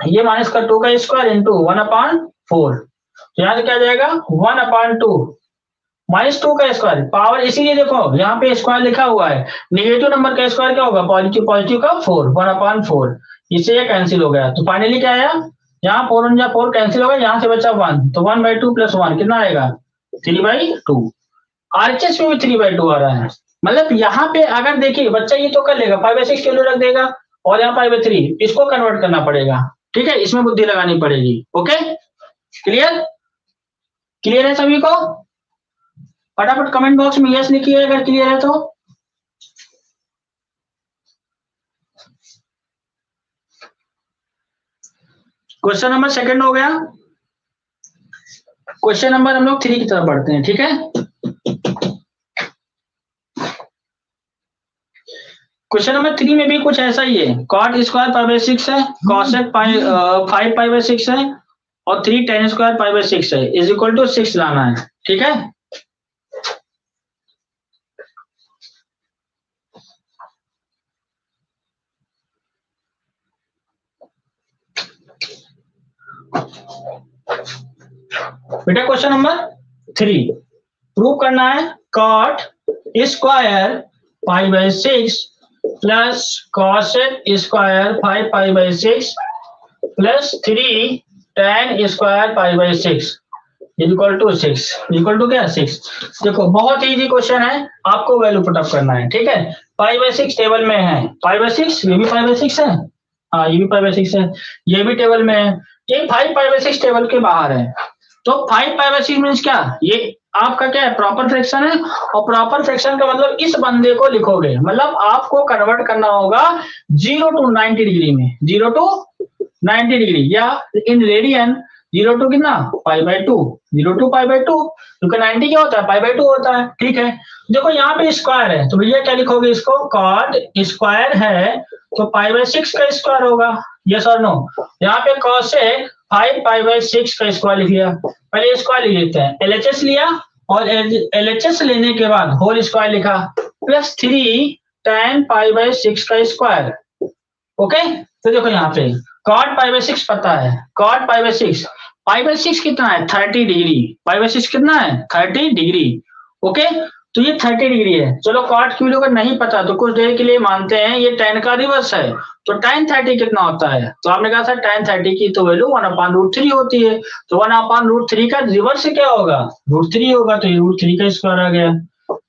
ये माइनस का 2 का स्क्वायर इंटू 1/4। तो यहाँ से क्या जाएगा? 1/2 -2 का स्क्वायर पावर, इसीलिए देखो यहाँ पे स्क्वायर लिखा हुआ है। नेगेटिव नंबर का स्क्वायर क्या होगा? पॉजिटिव का 4, 1/4। इससे ये कैंसिल हो गया, तो फाइनली क्या आया? यहाँ 4 1 4 कैंसिल हो गया, यहाँ से बचा 1, तो 1/2 प्लस 1 कितना आएगा? 3/2। RHS में भी 3/2 आ रहा है। मतलब यहाँ पे अगर देखिए बच्चा ये तो कर लेगा, 5/6 किलो रख देगा, और यहाँ 5/3, इसको कन्वर्ट करना पड़ेगा, ठीक है, इसमें बुद्धि लगानी पड़ेगी। Okay, clear? क्लियर है सभी को? फटाफट कमेंट बॉक्स में यस लिखिए अगर क्लियर है तो। क्वेश्चन नंबर सेकंड हो गया। क्वेश्चन नंबर हम लोग 3 की तरफ बढ़ते हैं, ठीक है। क्वेश्चन नंबर 3 में भी कुछ ऐसा ही है। cot स्क्वायर pi/6 है, cosec 5 pi/6 है, और 3 tan स्क्वायर pi/6 है, इज इक्वल टू 6 लाना है, ठीक है। बेटा क्वेश्चन नंबर 3 प्रूव करना है cot square pi/6 plus cosec square 5 pi/6 plus 3 tan square pi/6 equal to 6। Equal to क्या? 6। देखो बहुत इजी क्वेश्चन है, आपको वैल्यू पुटअप करना है, ठीक है। pi/6 टेबल में है, pi/6, ये भी pi/6 है, हाँ ये भी pi/6 है, ये भी टेबल में है, ये 5 pi/6 टेबल के बाहर है। तो 5 pi/6 मीन्स क्या? ये आपका क्या है? प्रॉपर फ्रैक्शन है, और प्रॉपर फ्रैक्शन का मतलब इस बंदे को लिखोगे, मतलब आपको कन्वर्ट करना होगा 0 to 90 डिग्री में, 0 to 90 डिग्री, या इन रेडियन 0 to कितना? pi/2, 0 to pi/2, क्योंकि 90 क्या होता है? pi/2 होता है, ठीक है। देखो यहाँ पे स्क्वायर है, तो भैया क्या लिखोगे इसको? cot स्क्वायर है तो pi/6 का स्क्वायर होगा, यस और नो। यहाँ पे cosec 5 pi/6 का स्क्वायर लिख लिया, पहले स्क्वायर लिख लेते हैं, LHS लिया, और LHS लेने के बाद होल स्क्वायर लिखा, प्लस 3 tan pi/6 का स्क्वायर, ओके। तो देखो यहाँ पे cot pi/6 पता है, cot pi/6 कितना है? 30 डिग्री। pi/6 कितना है? 30 डिग्री, ओके। तो ये 30 डिग्री है। चलो cot की वैल्यू अगर नहीं पता तो कुछ देर के लिए मानते हैं ये tan का रिवर्स है, तो tan 30 कितना होता है? तो आपने कहा था tan 30 की तो वैल्यू 1/√3 होती है, तो 1/√3 का रिवर्स क्या होगा? √3 होगा, तो ये √3 का स्क्वायर आ गया,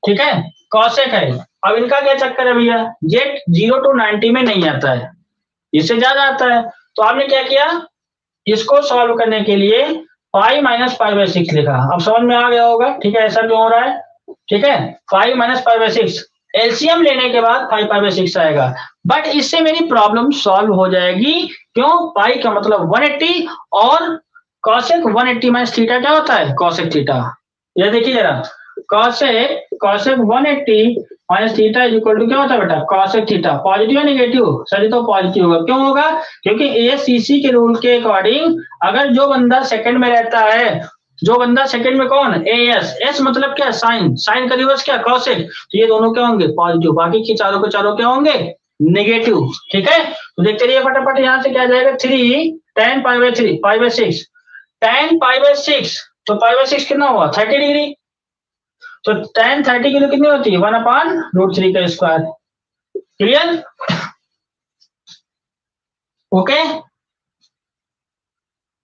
ठीक है। cosec है, अब इनका क्या चक्कर है भैया? ये 0 to 90 में नहीं आता है, इससे ज्यादा आता है, तो आपने क्या किया? इसको सॉल्व करने के लिए pi - pi/6 लिखा। अब समझ में आ गया होगा, ठीक है, ऐसा क्यों हो रहा है, ठीक है। pi - pi/6 एलसीएम लेने के बाद 5 pi/6 आएगा, बट इससे मेरी प्रॉब्लम सॉल्व हो जाएगी। क्यों? पाई का मतलब 180, और cosec 180 माइनस थीटा क्या होता है? cosec theta. ये देखिए जरा, cosec 180 minus theta is equal to क्या होता है बेटा? cosec theta. पॉजिटिव या नेगेटिव? सर तो पॉजिटिव होगा, क्यों होगा? क्योंकि ASCC के रूल के अकॉर्डिंग अगर जो बंदा सेकंड में रहता है, जो बंदा सेकंड में कौन? एस मतलब क्या? साइन। साइन का रिवर्स क्या? cosec। तो ये दोनों क्या होंगे? पॉजिटिव। बाकी के चारों क्या होंगे? नेगेटिव, ठीक है। तो देखते रहिए फटाफट, यहाँ से क्या जाएगा 3 tan pi by 3 pi by 6 tan pi by 6, तो पाई बाय 6 कितना हुआ 30 डिग्री, तो tan 30 की कितनी होती है 1/√3 का स्क्वायर। Clear, okay.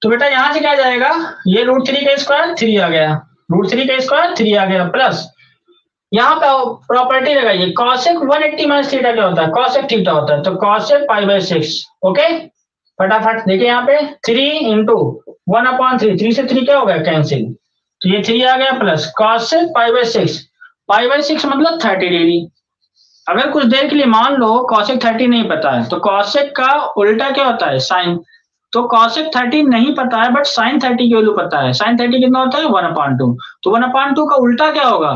तो बेटा यहाँ से क्या जाएगा, ये √3 का स्क्वायर 3 आ गया, √3 का स्क्वायर 3 आ गया, प्लस यहाँ पे प्रॉपर्टी लगाइए कॉसेक 180 माइनस थीटा क्या होता है, कॉसेक थीटा होता है, तो कॉसेक पाई बाय 6, ओके। फटाफट देखिए यहाँ पे 3 इंटू 1/3, 3 से 3 क्या हो गया कैंसिल, तो ये 3 आ गया, plus cosec pi by 6, pi by 6 मतलब 30 डिग्री। अगर कुछ देर के लिए मान लो कॉसेक 30 नहीं पता है, तो कॉसेक का उल्टा क्या होता है साइन, तो कॉसेक 30 नहीं पता है बट साइन 30 की वैल्यू पता है, साइन 30 कितना होता है 1/2, तो 1/2 का उल्टा क्या होगा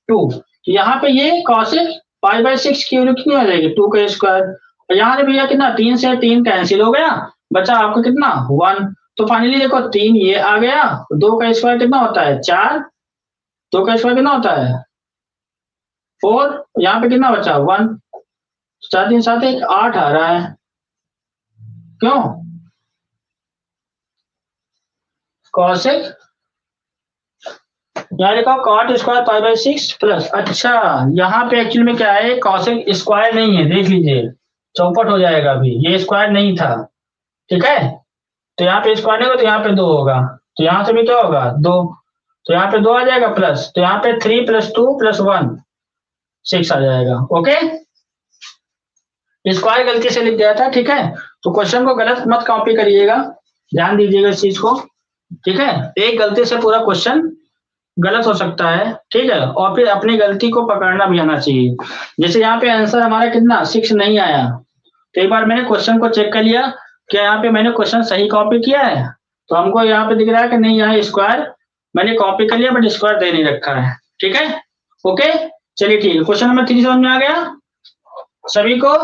2, तो यहाँ पे ये कॉसेक पाई बाय 6 की वैल्यू कितनी आ जाएगी 2 का स्क्वायर, और यहाँ से भैया कितना 3 से 3 कैंसिल हो गया, बचा आपको कितना 1, तो फाइनली देखो 3 ये आ गया, 2 का स्क्वायर कितना होता है 4, 2 का स्क्वायर कितना होता है 4, यहाँ पे कितना बचा 1, 4 3 7 1 8 आ रहा है, क्यों कॉसेक यहाँ लिखा cot square pi by 6 plus, अच्छा यहाँ पे एक्चुअली में क्या है कॉसेक स्क्वायर नहीं है, देख लीजिए चौपट हो जाएगा, अभी ये स्क्वायर नहीं था, ठीक है। तो यहाँ पे स्क्वायर नहीं होगा तो यहाँ पे 2 होगा, तो यहाँ से भी क्या होगा 2, तो यहाँ पे 2 आ जाएगा, प्लस तो यहाँ पे 3 + 2 + 1 6 आ जाएगा, ओके। स्क्वायर गलती से लिख गया था, ठीक है। तो क्वेश्चन को गलत मत कॉपी करिएगा, ध्यान दीजिएगा इस चीज को, ठीक है। एक गलती से पूरा क्वेश्चन गलत हो सकता है, ठीक है, और फिर अपनी गलती को पकड़ना भी आना चाहिए। जैसे यहाँ पे आंसर हमारा कितना 6 नहीं आया, तो एक बार मैंने क्वेश्चन को चेक कर लिया क्या यहाँ पे मैंने क्वेश्चन सही कॉपी किया है, तो हमको यहाँ पे दिख रहा है कि नहीं यहाँ स्क्वायर मैंने कॉपी कर लिया बट स्क्वायर दे नहीं रखा है, ठीक है, ओके। चलिए ठीक है, क्वेश्चन नंबर 3 समझ में आ गया सभी को,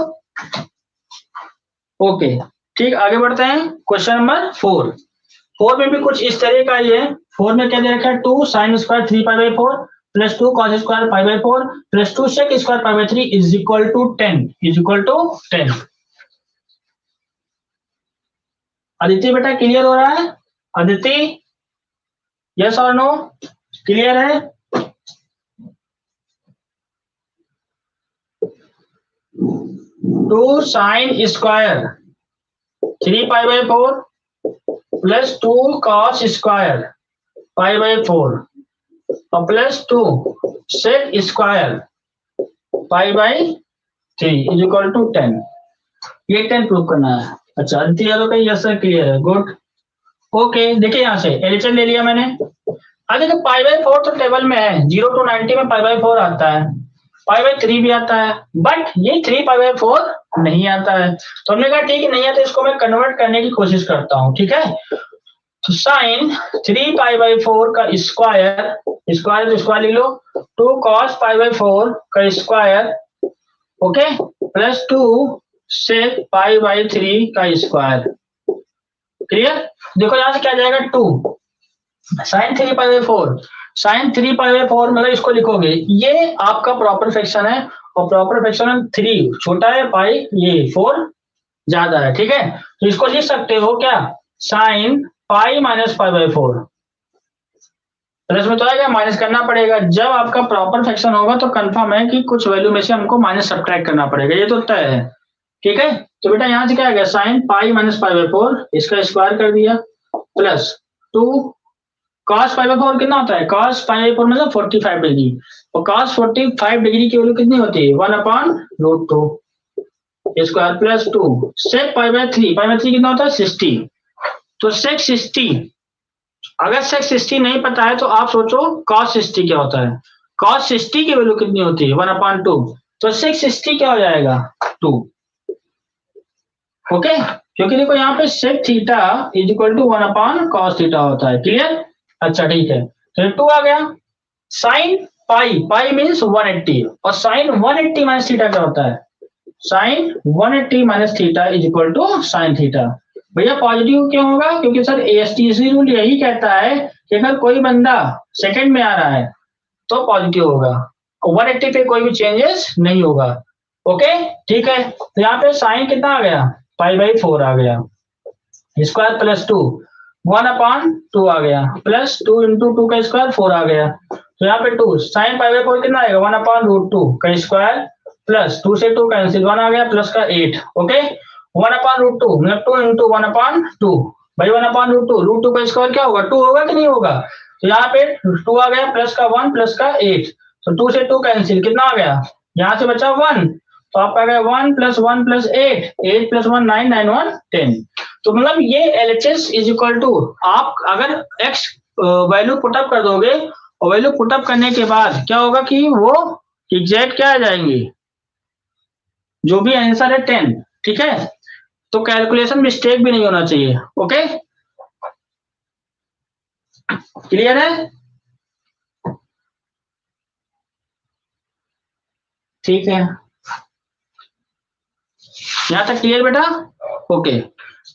ओके ठीक। आगे बढ़ते हैं क्वेश्चन नंबर 4 में भी कुछ इस तरह का ही है। 4 में क्या दे रखा है 2 sin square 3 pi by 4 plus 2 cos square pi by 4 plus 2 sec square pi by 3 is equal to 10 Aditi बेटा क्लियर हो रहा है, अदिति यस और नो क्लियर है, 2 sin square 3 pi by 4 plus 2 cos square pi by 4 और plus 2 sec square pi by 3 is equal to 10, ये 10 prove करना है। अच्छा आदित्य यादव का यस सर क्लियर है, गुड, ओके। देखिए यहाँ से एलएचएम ले लिया मैंने, अब देखो पाई बाय 4 तो टेबल में है, 0 to 90 में पाई बाय 4 आता है, पाई बाय 3 भी आता है, बट ये 3 पाई बाय 4 नहीं आता है, तो हमने कहा ठीक है नहीं आता, इसको मैं कन्वर्ट करने की कोशिश करता हूँ, ठीक है। तो साइन 3 पाई बाय 4 का स्क्वायर, स्क्वायर तो स्क्वायर लिख लो, 2 cos पाई बाय 4 का square, okay, plus 2 sec pi by 3 का स्क्वायर, क्लियर। देखो यहाँ से क्या जाएगा 2 sin 3 pi by 4, sin 3 pi by 4 मतलब इसको लिखोगे ये आपका प्रॉपर फ्रैक्शन है, और प्रॉपर फ्रैक्शन 3 छोटा है पाई ये 4 ज्यादा है, ठीक है। तो इसको लिख सकते हो क्या sin pi minus pi by 4, plus में तो आएगा माइनस करना पड़ेगा, जब आपका प्रॉपर फ्रैक्शन होगा तो कंफर्म है कि कुछ वैल्यू में से हमको माइनस सब्ट्रैक्ट करना पड़ेगा, ये तो तय है, ठीक है। तो बेटा यहाँ से क्या आ गया sin pi minus pi by 4 इसका स्क्वायर कर दिया, प्लस 2 cos पाई बाय 4 कितना होता है cos पाई बाय 4 मतलब 45 डिग्री, और cos 45 डिग्री की वैल्यू कितनी होती है 1/√2 square plus 2 sec pi by 3, pi by 3 कितना होता है 60, तो sec 60, अगर sec 60 नहीं पता है तो आप सोचो cos 60 क्या होता है, cos 60 की वैल्यू कितनी होती है 1/2, तो sec 60 क्या हो जाएगा 2, ओके। क्योंकि देखो यहाँ पे sec theta is equal to 1/cos theta होता है, क्लियर। अच्छा ठीक है, तो 2 आ गया, sin पाई, पाई मीन्स 180, और sin 180 माइनस थीटा क्या होता है sin 180 minus theta is equal to sin theta. भैया पॉजिटिव क्यों होगा, क्योंकि सर एएसटीसी रूल यही कहता है कि अगर कोई बंदा सेकंड में आ रहा है तो पॉजिटिव होगा, 180 पे कोई भी चेंजेस नहीं होगा। ओके ठीक है, तो यहाँ पे साइन कितना आ गया, π/4 आ गया, स्क्वायर प्लस 2 1/2 आ गया, प्लस 2 इंटू 2 का स्क्वायर 4 आ गया, तो यहाँ पे 2 साइन π/4 कितना आएगा 1/√2 का स्क्वायर प्लस 2 से 2 कैंसिल 1 आ गया प्लस का 8। ओके 1/√2 मतलब 2 इंटू 1/2 भाई 1/√2 √2 का स्क्वायर क्या होगा 2 होगा कि नहीं होगा, तो यहाँ पे 2 आ गया प्लस का 1 प्लस का 8, तो 2 से 2 कैंसिल कितना आ गया, यहाँ से बचा 1, तो आपका आ गया 1 प्लस 1 प्लस 8 प्लस 1 9 9 1 10। तो मतलब ये LHS इज इक्वल टू, आप अगर x वैल्यू पुटअप कर दोगे और वैल्यू पुटअप करने के बाद क्या होगा कि वो एग्जैक्ट क्या आ जाएंगे, जो भी आंसर है 10। ठीक है, तो कैलकुलेशन मिस्टेक भी नहीं होना चाहिए। ओके क्लियर है, ठीक है, यहां तक क्लियर बेटा, ओके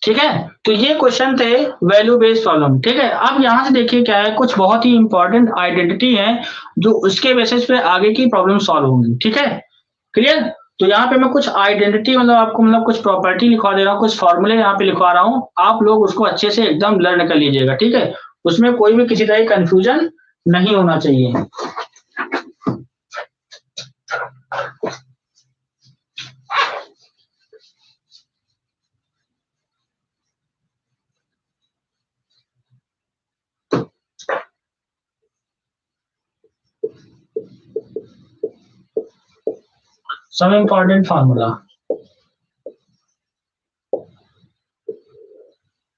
ठीक है, तो ये question the value based problem. ठीक है, अब यहां से देखिए क्या है, कुछ बहुत ही इंपॉर्टेंट आइडेंटिटी है जो उसके बेसिस पे आगे की प्रॉब्लम सॉल्व होंगी। ठीक है क्लियर, तो यहाँ पे मैं कुछ आइडेंटिटी मतलब आपको मतलब कुछ प्रॉपर्टी लिखवा दे रहा हूँ, कुछ फॉर्मूले यहाँ पे लिखवा रहा हूँ, आप लोग उसको अच्छे से एकदम लर्न कर लीजिएगा। ठीक है, उसमें कोई भी किसी तरह की कंफ्यूजन नहीं होना चाहिए। सब इंपॉर्टेंट फार्मूला,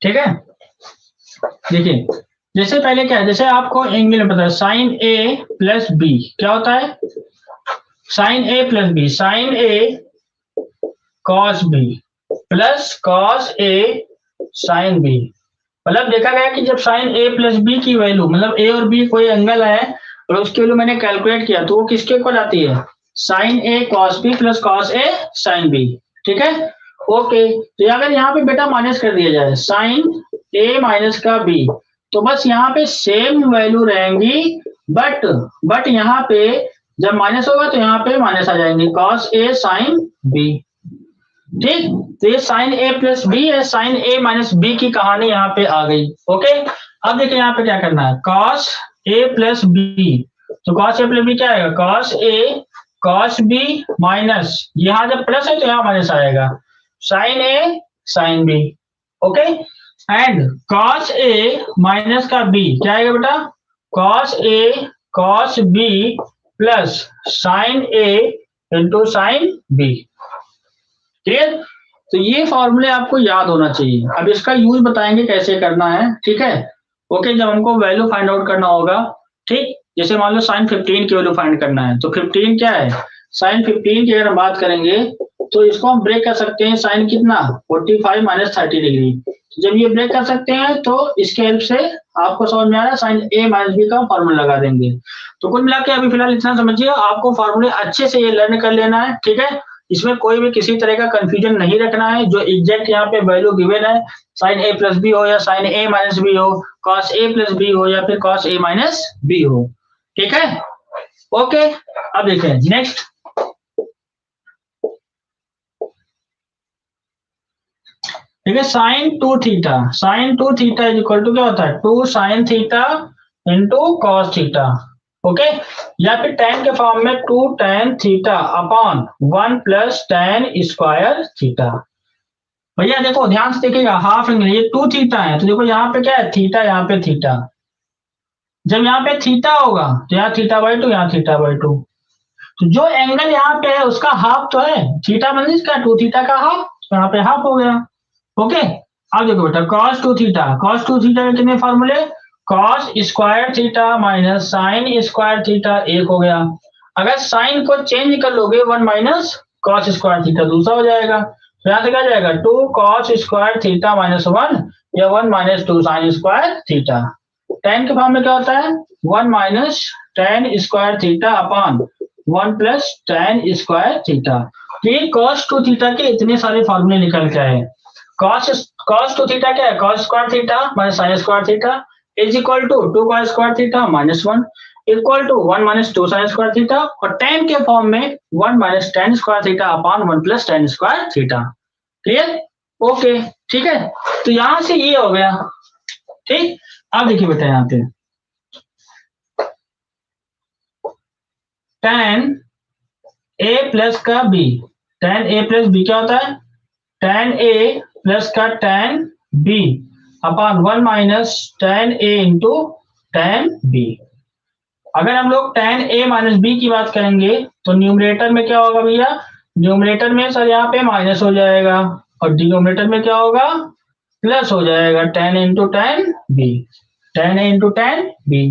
ठीक है, देखिए जैसे पहले क्या है, जैसे आपको एंगल में पता है साइन ए प्लस बी क्या होता है, sine A plus B, sign A cos B plus cos A sine B. मतलब देखा गया कि जब साइन ए प्लस बी की वैल्यू मतलब ए और बी कोई एंगल है और उसकी वैल्यू मैंने कैलकुलेट किया तो वो किसके इक्वल आती है, साइन ए कॉस बी प्लस कॉस ए साइन बी। ठीक है ओके, तो अगर यहाँ पे बेटा माइनस कर दिया जाए साइन ए माइनस का बी, तो बस यहाँ पे सेम वैल्यू रहेंगी, बट यहाँ पे जब माइनस होगा तो यहाँ पे माइनस आ जाएंगे कॉस ए साइन बी। ठीक, तो ये साइन ए प्लस बी है, साइन ए माइनस बी की कहानी यहाँ पे आ गई। ओके, अब देखिए यहाँ पे क्या करना है, कॉस ए प्लस बी, तो कॉस ए प्लस बी क्या आएगा, cos A cos B minus यहाँ जब प्लस है तो यहाँ माइनस आएगा sine A sine B. Okay, and cos A minus का बी क्या आएगा बेटा, cos A cos B plus sine A into sine B. Clear, तो ये फॉर्मूले आपको याद होना चाहिए। अब इसका यूज बताएंगे कैसे करना है। ठीक है ओके, जब हमको वैल्यू फाइंड आउट करना होगा, ठीक, जैसे मान लो साइन 15 की वैल्यू फाइंड करना है, तो 15 क्या है, साइन 15 की अगर हम बात करेंगे तो इसको हम ब्रेक कर सकते हैं, साइन कितना 45 माइनस 30 डिग्री। जब ये ब्रेक कर सकते हैं तो इसके हेल्प से आपको समझ में आ रहा है साइन ए माइनस बी का फॉर्मूला लगा देंगे। तो कुल मिला के अभी फिलहाल इतना समझिए, आपको फॉर्मूले अच्छे से ये लर्न कर लेना है। ठीक है, इसमें कोई भी किसी तरह का कंफ्यूजन नहीं रखना है, जो एग्जैक्ट यहाँ पे वैल्यू गिवन है, साइन ए प्लस बी हो या साइन ए माइनस बी हो, कॉस ए प्लस बी हो या फिर कॉस ए माइनस बी हो। ठीक है ओके, अब देखें नेक्स्ट, ठीक है, sine 2 theta, sine 2 theta is equal to क्या होता है 2 sine theta into cos theta. Okay, या फिर tan के फॉर्म में 2 tan theta upon 1 plus tan square theta. भैया देखो ध्यान से देखिएगा, हाफ एंगल ये 2 थीटा है, तो देखो यहाँ पे क्या है थीटा, यहाँ पे थीटा, जब यहाँ पे थीटा होगा तो यहाँ θ/2 यहाँ θ/2, तो जो एंगल यहाँ पे है उसका हाफ तो है, थीटा मतलब इसका 2 थीटा का हाफ, तो यहाँ पे हाफ हो गया। ओके, अब देखो बेटा cos 2 थीटा, cos 2 थीटा के कितने फॉर्मूले, cos square theta minus sine square theta एक हो गया, अगर साइन को चेंज कर लोगे 1 माइनस cos स्क्वायर थीटा दूसरा हो जाएगा, तो यहाँ से क्या जाएगा 2 cos स्क्वायर थीटा माइनस 1 या 1 minus 2 sine square theta. tan के फॉर्म में क्या होता है 1 minus tan square theta upon 1 plus tan square theta. तो ये cos 2 थीटा के इतने सारे फॉर्मूले निकल के आए। cos 2 थीटा क्या है, cos square theta minus sine square theta is equal to 2 cos square theta minus 1, equal to 1 minus 2 sine square theta, और tan के फॉर्म में 1 minus tan square theta upon 1 plus tan square theta. Clear? Okay, ठीक है। तो यहां से ये हो गया, ठीक। अब देखिए बेटा यहाँ पे tan a प्लस का b, tan a plus b क्या होता है? tan a प्लस का tan b upon 1 minus tan a into tan b। अगर हम लोग tan a माइनस b की बात करेंगे तो न्यूमरेटर में क्या होगा भैया? न्यूमरेटर में सर यहाँ पे माइनस हो जाएगा, और डिनोमिनेटर में क्या होगा? प्लस हो जाएगा, tan into tan b, tan a into tan b।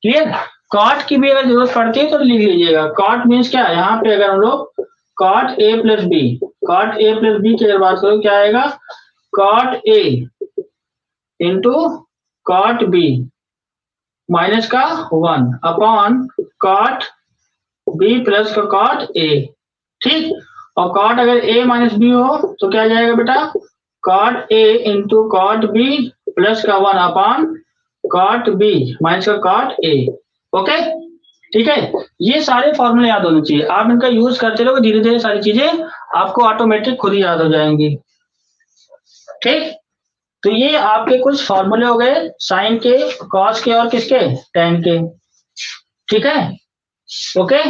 Clear? Cot की भी अगर जरूरत पड़ती है तो लिख लीजिएगा। कॉट मीन्स क्या है? यहाँ पे अगर हम लोग कॉट a प्लस बी, कॉट a प्लस बी की अगर बात करो क्या आएगा? Cot a into cot b minus का 1 अपॉन कॉट b प्लस का कॉट a, ठीक। और कॉट अगर a माइनस बी हो तो क्या जाएगा बेटा? Cot a into cot b plus का 1 अपॉन कॉट b माइनस का कॉट a। ओके, ठीक है। ये सारे फॉर्मूले याद होने चाहिए, आप इनका यूज करते रहोगे, धीरे धीरे सारी चीजें आपको ऑटोमेटिक खुद ही याद हो जाएंगी, ठीक। तो ये आपके कुछ फॉर्मूले हो गए साइन के, कॉस के और किसके? tan के, ठीक है। ओके,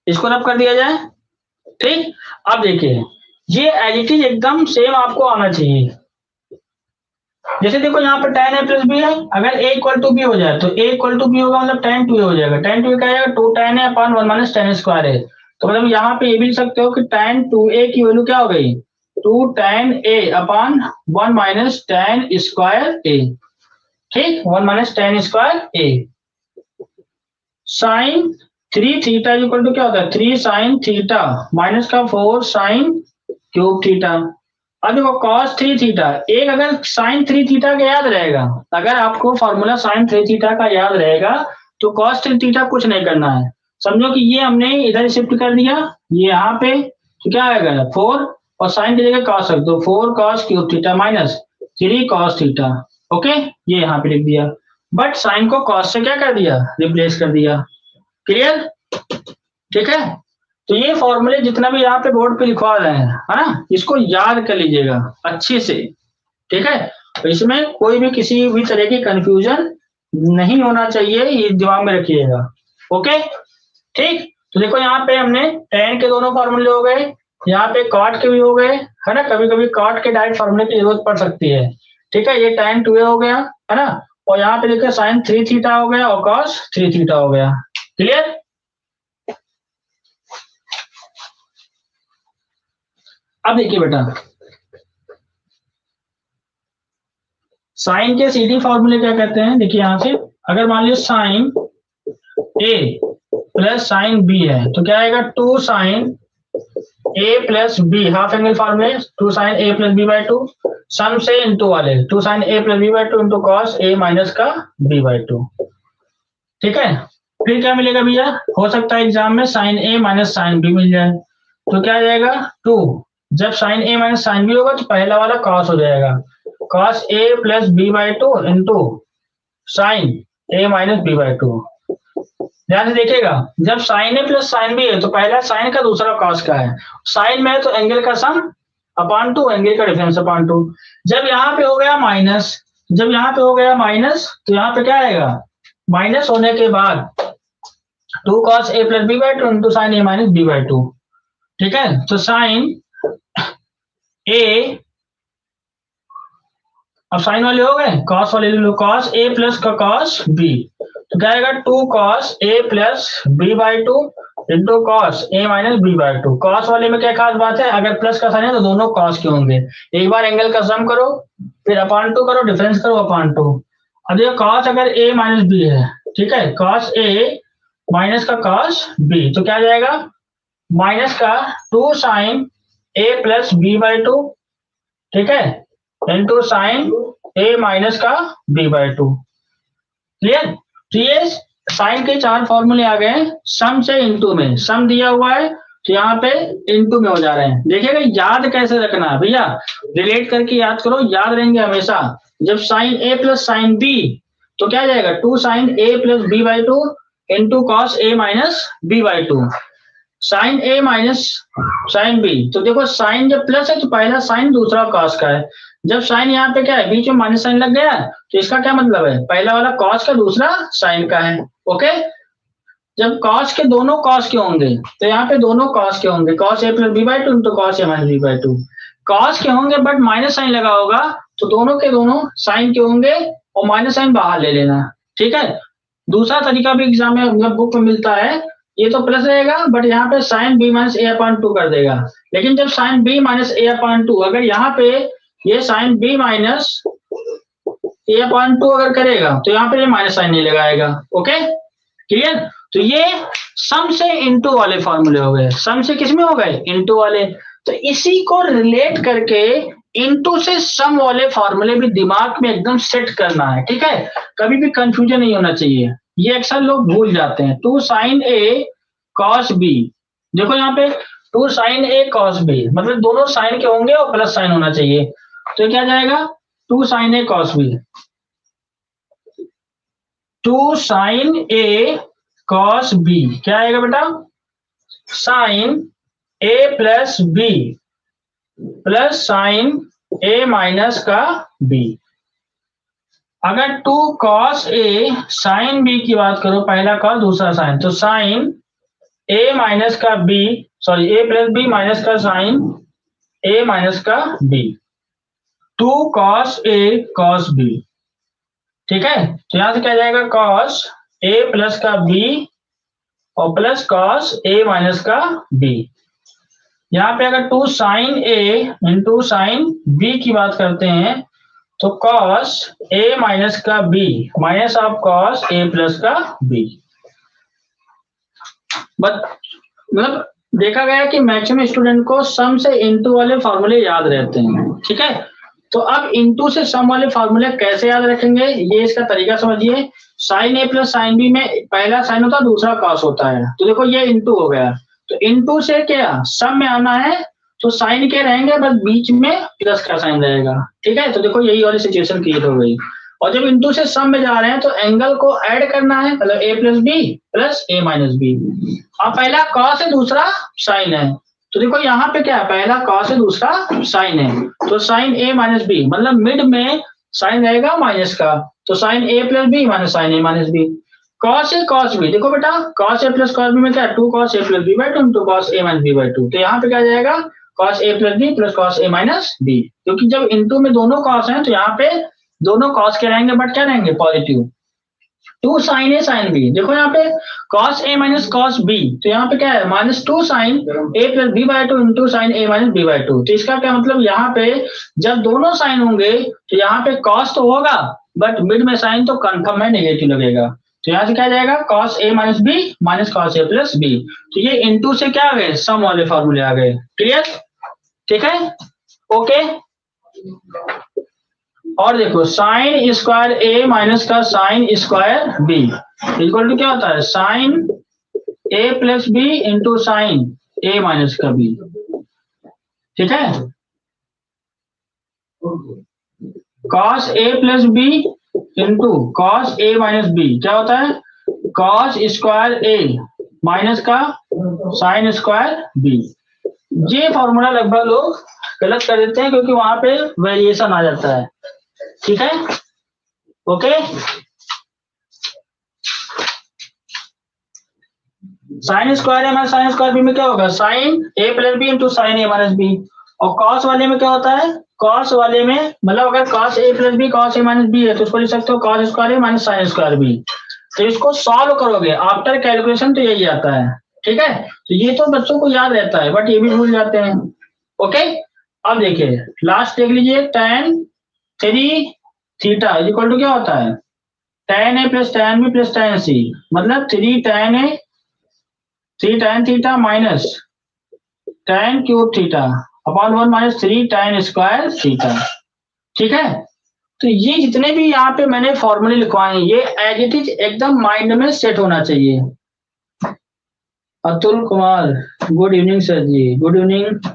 इसको रब कर दिया जाए, ठीक। अब देखिए ये एज इट इज एकदम सेम आपको आना चाहिए। जैसे देखो यहाँ पर tan a प्लस बी है, अगर a इक्वल टू बी हो जाए तो a इक्वल टू बी होगा, मतलब tan 2a हो जाएगा। tan 2a क्या आएगा? 2 tan a upon 1 minus tan square है। तो मतलब यहाँ पे ये भी लिख सकते हो कि tan 2a की वैल्यू क्या हो गई? 2 tan a upon 1 minus tan square a, ठीक। 1 minus tan square a। Sine 3 theta equal to क्या होता है? 3 साइन थीटा माइनस का 4 साइन क्यूब थीटा। अब देखो cos 3 थीटा, एक अगर साइन 3 थीटा का याद रहेगा, अगर आपको फॉर्मूला साइन 3 थीटा का याद रहेगा तो cos 3 थीटा कुछ नहीं करना है। समझो कि ये हमने इधर शिफ्ट कर दिया, ये यहाँ पे, तो क्या आएगा? 4 और साइन की जगह cos रख दो, 4 cos cube theta minus 3 cos theta. Okay, ये यहाँ पे लिख दिया, बट साइन को cos से क्या कर दिया? रिप्लेस कर दिया। क्लियर? ठीक है। तो ये फॉर्मूले जितना भी यहाँ पे बोर्ड पे लिखवा रहे हैं, है ना, इसको याद कर लीजिएगा अच्छे से, ठीक है। तो इसमें कोई भी किसी भी तरह की कंफ्यूजन नहीं होना चाहिए, ये दिमाग में रखिएगा। ओके, ठीक। तो देखो यहाँ पे हमने tan के दोनों फॉर्मूले हो गए, यहाँ पे cot के भी हो गए, है ना। कभी कभी cot के डायरेक्ट फॉर्मूले की जरूरत पड़ सकती है, ठीक है। ये tan 2a हो गया, है ना, और यहाँ पे देखिए sin 3 थीटा हो गया और cos 3 थीटा हो गया। क्लियर? अब देखिए बेटा, साइन के सीधी फॉर्मूले क्या कहते हैं? देखिए यहाँ से, अगर मान लीजिए sine a plus sine b है तो क्या आएगा? 2 sine a plus b, half angle फॉर्मूले, 2 sine a plus b by 2, sum से इंटू वाले 2 sine a plus b by 2 into cos a minus का b बाई 2, ठीक है। फिर क्या मिलेगा भैया? हो सकता है एग्जाम में sine a minus sine b मिल जाए, तो क्या आ जाएगा? 2, जब sine a minus sine b होगा तो पहला वाला कॉस हो जाएगा, cos a plus b by 2 into sine a minus b by 2। ध्यान से देखिएगा, जब sine a plus sine b है तो पहला साइन का दूसरा कॉस का है, साइन में है तो एंगल का सम अपॉन 2, एंगल का डिफरेंस अपॉन 2। जब यहाँ पे हो गया माइनस, जब यहाँ पे हो गया माइनस तो यहाँ पे क्या आएगा? माइनस होने के बाद 2 cos a plus b by 2 into sine a minus b by 2, ठीक है। तो साइन a, अब साइन वाले हो गए, कॉस वाले ले लो, कॉस a प्लस का कॉस b, तो क्या आएगा? 2 cos a plus b by 2 into cos a minus b by 2। Cos वाले में क्या खास बात है? अगर प्लस का साइन है तो दोनों कॉस के होंगे, एक बार एंगल का सम करो, फिर अपॉन 2 करो, डिफरेंस करो अपॉन 2। अब देखो कॉस अगर a माइनस b है, ठीक है, कॉस a माइनस का कॉस b, तो क्या जाएगा? माइनस का 2 sine a plus b by 2, ठीक है, इंटू साइन a माइनस का b बाई 2। क्लियर? तो ये साइन के 4 फॉर्मूले आ गए, सम से इंटू में, सम दिया हुआ है तो यहाँ पे इनटू में हो जा रहे हैं। देखिएगा याद कैसे रखना है भैया, रिलेट करके याद करो, याद रहेंगे हमेशा। जब sine A plus sine B तो क्या जाएगा, 2 sine A plus B by 2 into cos A minus B by 2। Sine A minus sine B, तो देखो साइन जब प्लस है तो पहला साइन दूसरा कॉस का है। जब साइन यहाँ पे क्या है, बीच में माइनस साइन लग गया है, तो इसका क्या मतलब है, पहला वाला कॉस का दूसरा साइन का है। ओके, जब कॉस के दोनों कॉस के होंगे तो यहाँ पे दोनों कॉस के होंगे, cos A plus B by 2 into cos A minus B by 2। Cos के होंगे बट माइनस साइन लगा होगा, तो दोनों के दोनों साइन के होंगे और माइनस साइन बाहर ले लेना। ठीक है, दूसरा तरीका भी एग्जाम में मतलब बुक में मिलता है, ये तो प्लस रहेगा बट यहाँ पे साइन बी माइनस ए अपॉन 2 कर देगा। लेकिन जब साइन बी माइनस ए अपॉन 2, अगर यहाँ पे ये साइन बी माइनस ए अपॉन 2 अगर करेगा तो यहाँ पे ये माइनस साइन नहीं लगाएगा। ओके क्लियर, तो ये सम से इनटू वाले फॉर्मूले हो गए, सम से किसमें हो गए, इनटू वाले। तो इसी को रिलेट करके इनटू से सम वाले फॉर्मूले भी दिमाग में एकदम सेट करना है। ठीक है, कभी भी कंफ्यूजन नहीं होना चाहिए, ये अक्सर लोग भूल जाते हैं। 2 साइन ए कॉस बी, देखो यहाँ पे 2 साइन ए कॉस बी मतलब दोनों साइन के होंगे और प्लस साइन होना चाहिए, तो क्या जाएगा 2 साइन ए कॉस बी। 2 साइन ए कॉस बी क्या आएगा बेटा, sign A plus B plus sine A minus का बी। अगर 2 कॉस ए साइन बी की बात करो, पहला कॉस दूसरा साइन, तो साइन ए माइनस का B, sorry A plus B minus का साइन ए माइनस का B, 2 cos A cos B. ठीक है, तो यहां से क्या जाएगा, कॉस ए प्लस का बी और प्लस कॉस ए माइनस का बी। यहाँ पे अगर 2 sine A into sine B की बात करते हैं तो कॉस ए माइनस का B minus of cos A plus का बी। बट मतलब देखा गया कि मैक्सिमम स्टूडेंट को सम से इनटू वाले फॉर्मूले याद रहते हैं। ठीक है, तो अब इनटू से सम वाले फॉर्मूले कैसे याद रखेंगे, ये इसका तरीका समझिए। Sign A plus sine B में पहला साइन होता है दूसरा कॉस होता है, तो देखो ये इनटू हो गया, तो इनटू से क्या सम में आना है, तो साइन के रहेंगे बस बीच में प्लस का साइन रहेगा। ठीक है, तो देखो यही वाली सिचुएशन क्रिएट हो गई। और जब इनटू से सम में जा रहे हैं तो एंगल को ऐड करना है, मतलब ए प्लस बी प्लस ए माइनस बी। और पहला कॉस है दूसरा साइन है, तो देखो यहाँ पे क्या है, पहला कॉस है दूसरा साइन है, तो साइन ए माइनस बी मतलब मिड में साइन रहेगा माइनस का, तो sine A plus B minus sine A minus B. Cos A cos B, देखो बेटा cos A plus cos B में क्या है, 2 cos A plus B by 2 into cos A minus B by 2, तो यहाँ पे क्या जाएगा cos A plus B plus cos A minus B, क्योंकि जब इनटू में दोनों कॉस हैं तो यहाँ पे दोनों कॉस के रहेंगे बट क्या रहेंगे positive. 2 sine A sine B, देखो यहाँ पे cos A minus cos B, तो यहाँ पे क्या है minus 2 sine A plus B by 2 into sine A minus B by 2। तो इसका क्या मतलब, यहाँ पे जब दोनों साइन होंगे तो यहाँ पे कॉस तो होगा बट मिड में साइन तो कंफर्म है नेगेटिव लगेगा, तो यहाँ से क्या जाएगा cos A minus B minus cos A plus B. तो ये इनटू से क्या आ गए, सम वाले फॉर्मूले आ गए। क्लियर, ठीक है, ओके। और देखो साइन स्क्वायर ए माइनस का sine square B equal to क्या होता है, sine A plus B into sine A minus का बी। ठीक है, cos A plus B into cos A minus B क्या होता है, कॉस स्क्वायर ए माइनस का साइन स्क्वायर बी। ये फॉर्मूला लगभग लोग गलत कर देते हैं क्योंकि वहां पे वेरिएशन आ जाता है। ठीक है, okay. Sign square A minus sine square B में क्या होगा, sign A plus B into sine A minus B. और कॉस वाले में क्या होता है, कॉस वाले में मतलब अगर cos A plus B cos A minus B है तो उसको लिख सकते हो cos square A minus sine square B. तो इसको सॉल्व करोगे आफ्टर कैलकुलेशन तो यही आता है। ठीक है, तो ये तो बच्चों को याद रहता है बट ये भी भूल जाते हैं। ओके, अब देखिए लास्ट देख लीजिए, tan 3 थीटा इक्वल टू क्या होता है, tan a plus tan b plus tan c, मतलब 3 tan a 3 tan theta minus tan cube theta upon 1 minus 3 tan square theta. ठीक है, तो ये जितने भी यहाँ पे मैंने फॉर्मूले लिखवाए हैं ये एज इट इज एकदम माइंड में सेट होना चाहिए। Atul Kumar, good evening sir ji, good evening.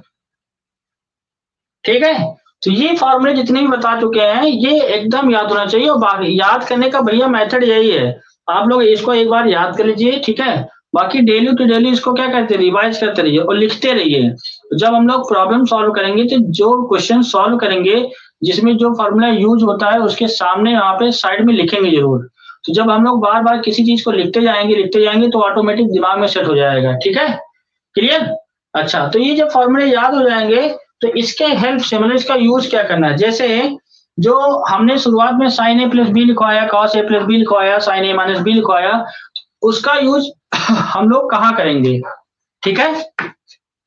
ठीक है, तो ये फॉर्मूले जितने भी बता चुके हैं ये एकदम याद होना चाहिए, और याद करने का भैया मेथड यही है, आप लोग इसको एक बार याद कर लीजिए, ठीक है। बाकी डेली टू डेली इसको क्या करते रहिए, रिवाइज करते रहिए और लिखते रहिए। जब हम लोग प्रॉब्लम सॉल्व करेंगे तो जो क्वेश्चन सॉल्व करेंगे जिसमें जो फॉर्मूला यूज होता है उसके सामने यहाँ पे साइड में लिखेंगे जरूर। तो जब हम लोग बार बार किसी चीज को लिखते जाएंगे तो ऑटोमेटिक दिमाग में सेट हो जाएगा, ठीक है, क्लियर। अच्छा, तो ये जब फॉर्मूले याद हो जाएंगे तो इसके हेल्प से मतलब इसका यूज क्या करना है, जैसे जो हमने शुरुआत में साइन ए प्लस बी लिखवाया, कॉस ए प्लस बी लिखवाया, साइन ए माइनस बी लिखवाया, उसका यूज हम लोग कहाँ करेंगे, ठीक है।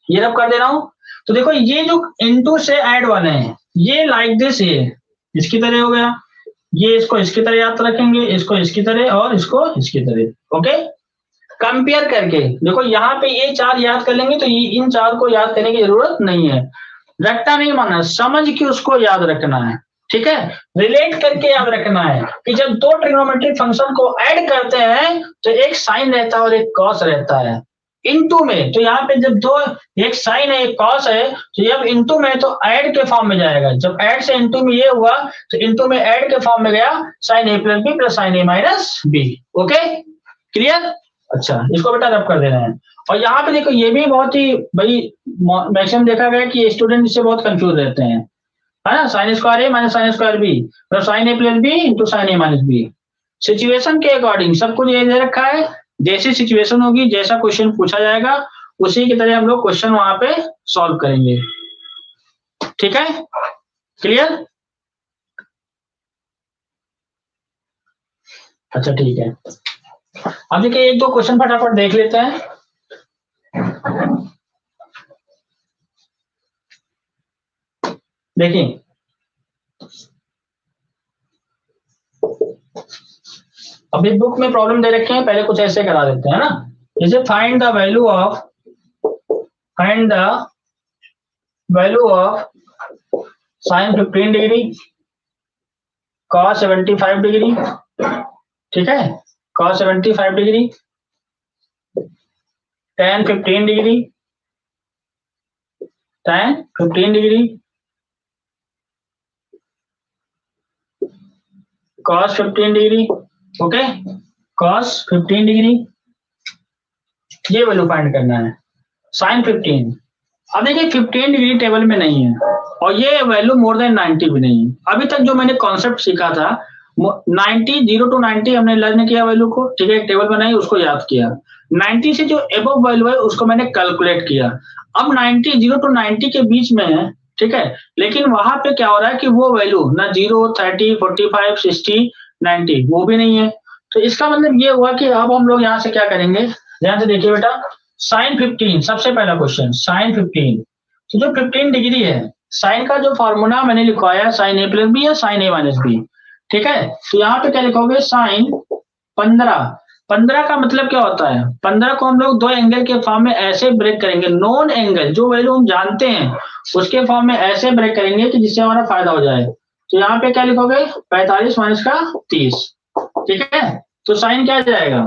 ये रब कर दे रहा हूं, तो देखो ये जो इनटू से ऐड वाले हैं ये लाइक दिस, ये इसकी तरह हो गया, ये इसको इसकी तरह याद रखेंगे, इसको इसकी तरह और इसको इसकी तरह, ओके। कंपेयर करके देखो यहाँ पे ये चार याद कर लेंगे तो ये इन चार को याद करने की जरूरत नहीं है, रटता नहीं मानना, समझ के उसको याद रखना है, ठीक है। रिलेट करके याद रखना है कि जब दो ट्रिग्नोमेट्रिक फंक्शन को ऐड करते हैं तो एक साइन रहता है और एक कॉस रहता है इनटू में, तो यहाँ पे जब दो, एक साइन है एक कॉस है, तो जब इनटू में तो ऐड के फॉर्म में जाएगा, जब ऐड से इनटू में ये हुआ तो इनटू में ऐड के फॉर्म में गया, sign A plus B plus sine A minus B, okay, clear. अच्छा, इसको बेटा रब कर देना है। और यहाँ पे देखो ये भी बहुत ही भाई मैक्सिमम देखा गया कि स्टूडेंट इससे बहुत कंफ्यूज रहते हैं, है ना, sine square A minus sine square B plus sine A plus B into sine A minus B. Situation के अकॉर्डिंग सब कुछ ये दे रखा है, जैसी सिचुएशन होगी जैसा क्वेश्चन पूछा जाएगा उसी की तरह हम लोग क्वेश्चन वहां पे सॉल्व करेंगे, ठीक है, क्लियर। अच्छा ठीक है, अब देखिए एक दो क्वेश्चन फटाफट देख लेते हैं। देखिए अभी बुक में प्रॉब्लम दे रखे हैं, पहले कुछ ऐसे करा देते हैं ना, जैसे find the value of sine 15 degree, cos 75 degree, ठीक है, cos 75 degree, tan 15 degree, tan 15 degree, cos 15 degree, okay, cos 15 degree, ये वैल्यू फाइंड करना है, sin 15। अब देखिए 15 डिग्री टेबल में नहीं है और ये वैल्यू मोर देन 90 भी नहीं है। अभी तक जो मैंने कॉन्सेप्ट सीखा था 90 0 to 90 हमने लर्न किया वैल्यू को, ठीक है, एक टेबल बनाई उसको याद किया, 90 से जो एबव वैल्यू है उसको मैंने कैलकुलेट किया। अब 90 0 to 90 के बीच में है, ठीक है, लेकिन वहां पे क्या हो रहा है कि वो वैल्यू ना 0 30 45 60 90 वो भी नहीं है, तो इसका मतलब ये हुआ कि अब हम लोग यहाँ से क्या करेंगे, ध्यान से देखिए बेटा, साइन 15 सबसे पहला क्वेश्चन, साइन 15, तो जो 15 डिग्री है साइन का जो फॉर्मूला मैंने लिखवाया साइन ए प्लस बी या साइन ए माइनस बी, ठीक है, तो यहाँ पे क्या लिखोगे, साइन 15, 15 का मतलब क्या होता है, 15 को हम लोग दो एंगल के फॉर्म में ऐसे ब्रेक करेंगे, नॉन एंगल जो वैल्यू हम जानते हैं उसके फॉर्म में ऐसे ब्रेक करेंगे कि जिससे हमारा फायदा हो जाए, तो यहाँ पे क्या लिखोगे 45 माइनस का 30, ठीक है, तो साइन क्या जाएगा,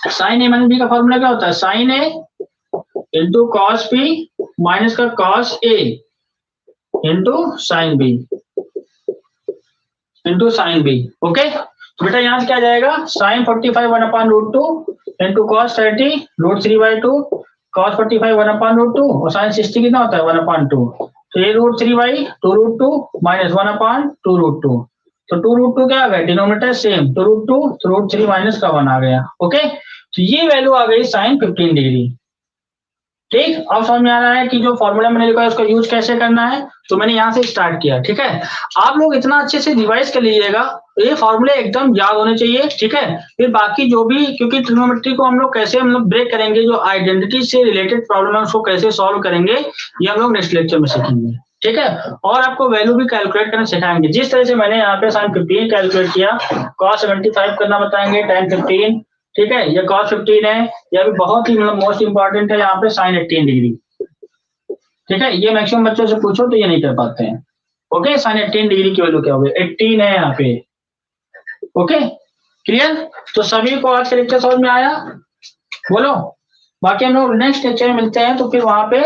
साइन ए माइनस बी का फॉर्मूला क्या होता है, sine A into cos B minus का cos A into sine B into sine B, okay. तो बेटा यहाँ से क्या जाएगा, साइन 45 1/√2 इंटू कॉस 30 √3/2, कॉस 45 1/√2 और साइन 60 कितना होता है 1/2, तो ये √3/2√2 माइनस 1/2√2, तो 2√2 क्या आ गया, डिनोमिनेटर सेम, 2√2 तो √3 माइनस का 1 आ गया, ओके, तो ये वैल्यू आ गई साइन 15 डिग्री, ठीक। अब समझ में आ रहा है कि जो फॉर्मूला मैंने लिखा है उसका यूज कैसे करना है, तो मैंने यहाँ से स्टार्ट किया, ठीक है। आप लोग इतना अच्छे से रिवाइज कर लीजिएगा, ये फॉर्मूले एकदम याद होने चाहिए, ठीक है। फिर बाकी जो भी, क्योंकि ट्रिग्नोमेट्री को हम लोग कैसे हम लोग ब्रेक करेंगे, जो आइडेंटिटी से रिलेटेड प्रॉब्लम है उसको कैसे सॉल्व करेंगे ये हम लोग नेक्स्ट लेक्चर में सीखेंगे, ठीक है। और आपको वैल्यू भी कैलकुलेट करना सिखाएंगे, जिस तरह से मैंने यहाँ पे साइन 15 कैलकुलेट किया, कॉस 75 करना बताएंगे, tan 15, ठीक है, ये cos 15 है, यह भी बहुत ही मतलब मोस्ट इंपॉर्टेंट है, यहाँ पे साइन 18 डिग्री, ठीक है, ये मैक्सिमम बच्चों से पूछो तो ये नहीं कर पाते हैं, ओके, साइन 18 डिग्री की वैल्यू क्या होगी, 18 है यहाँ पे, ओके, क्लियर। तो सभी को आज का लेक्चर समझ में आया, बोलो बाकी हम लोग नेक्स्ट लेक्चर में मिलते हैं, तो फिर वहां पे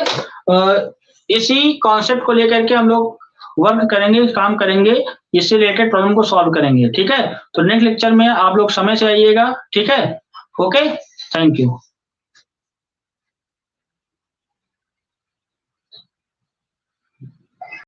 इसी कॉन्सेप्ट को लेकर के हम लोग वर्क करेंगे, काम करेंगे, इससे रिलेटेड प्रॉब्लम को सॉल्व करेंगे। ठीक है, तो नेक्स्ट लेक्चर में आप लोग समय से आइएगा। ठीक है, ओके, थैंक यू।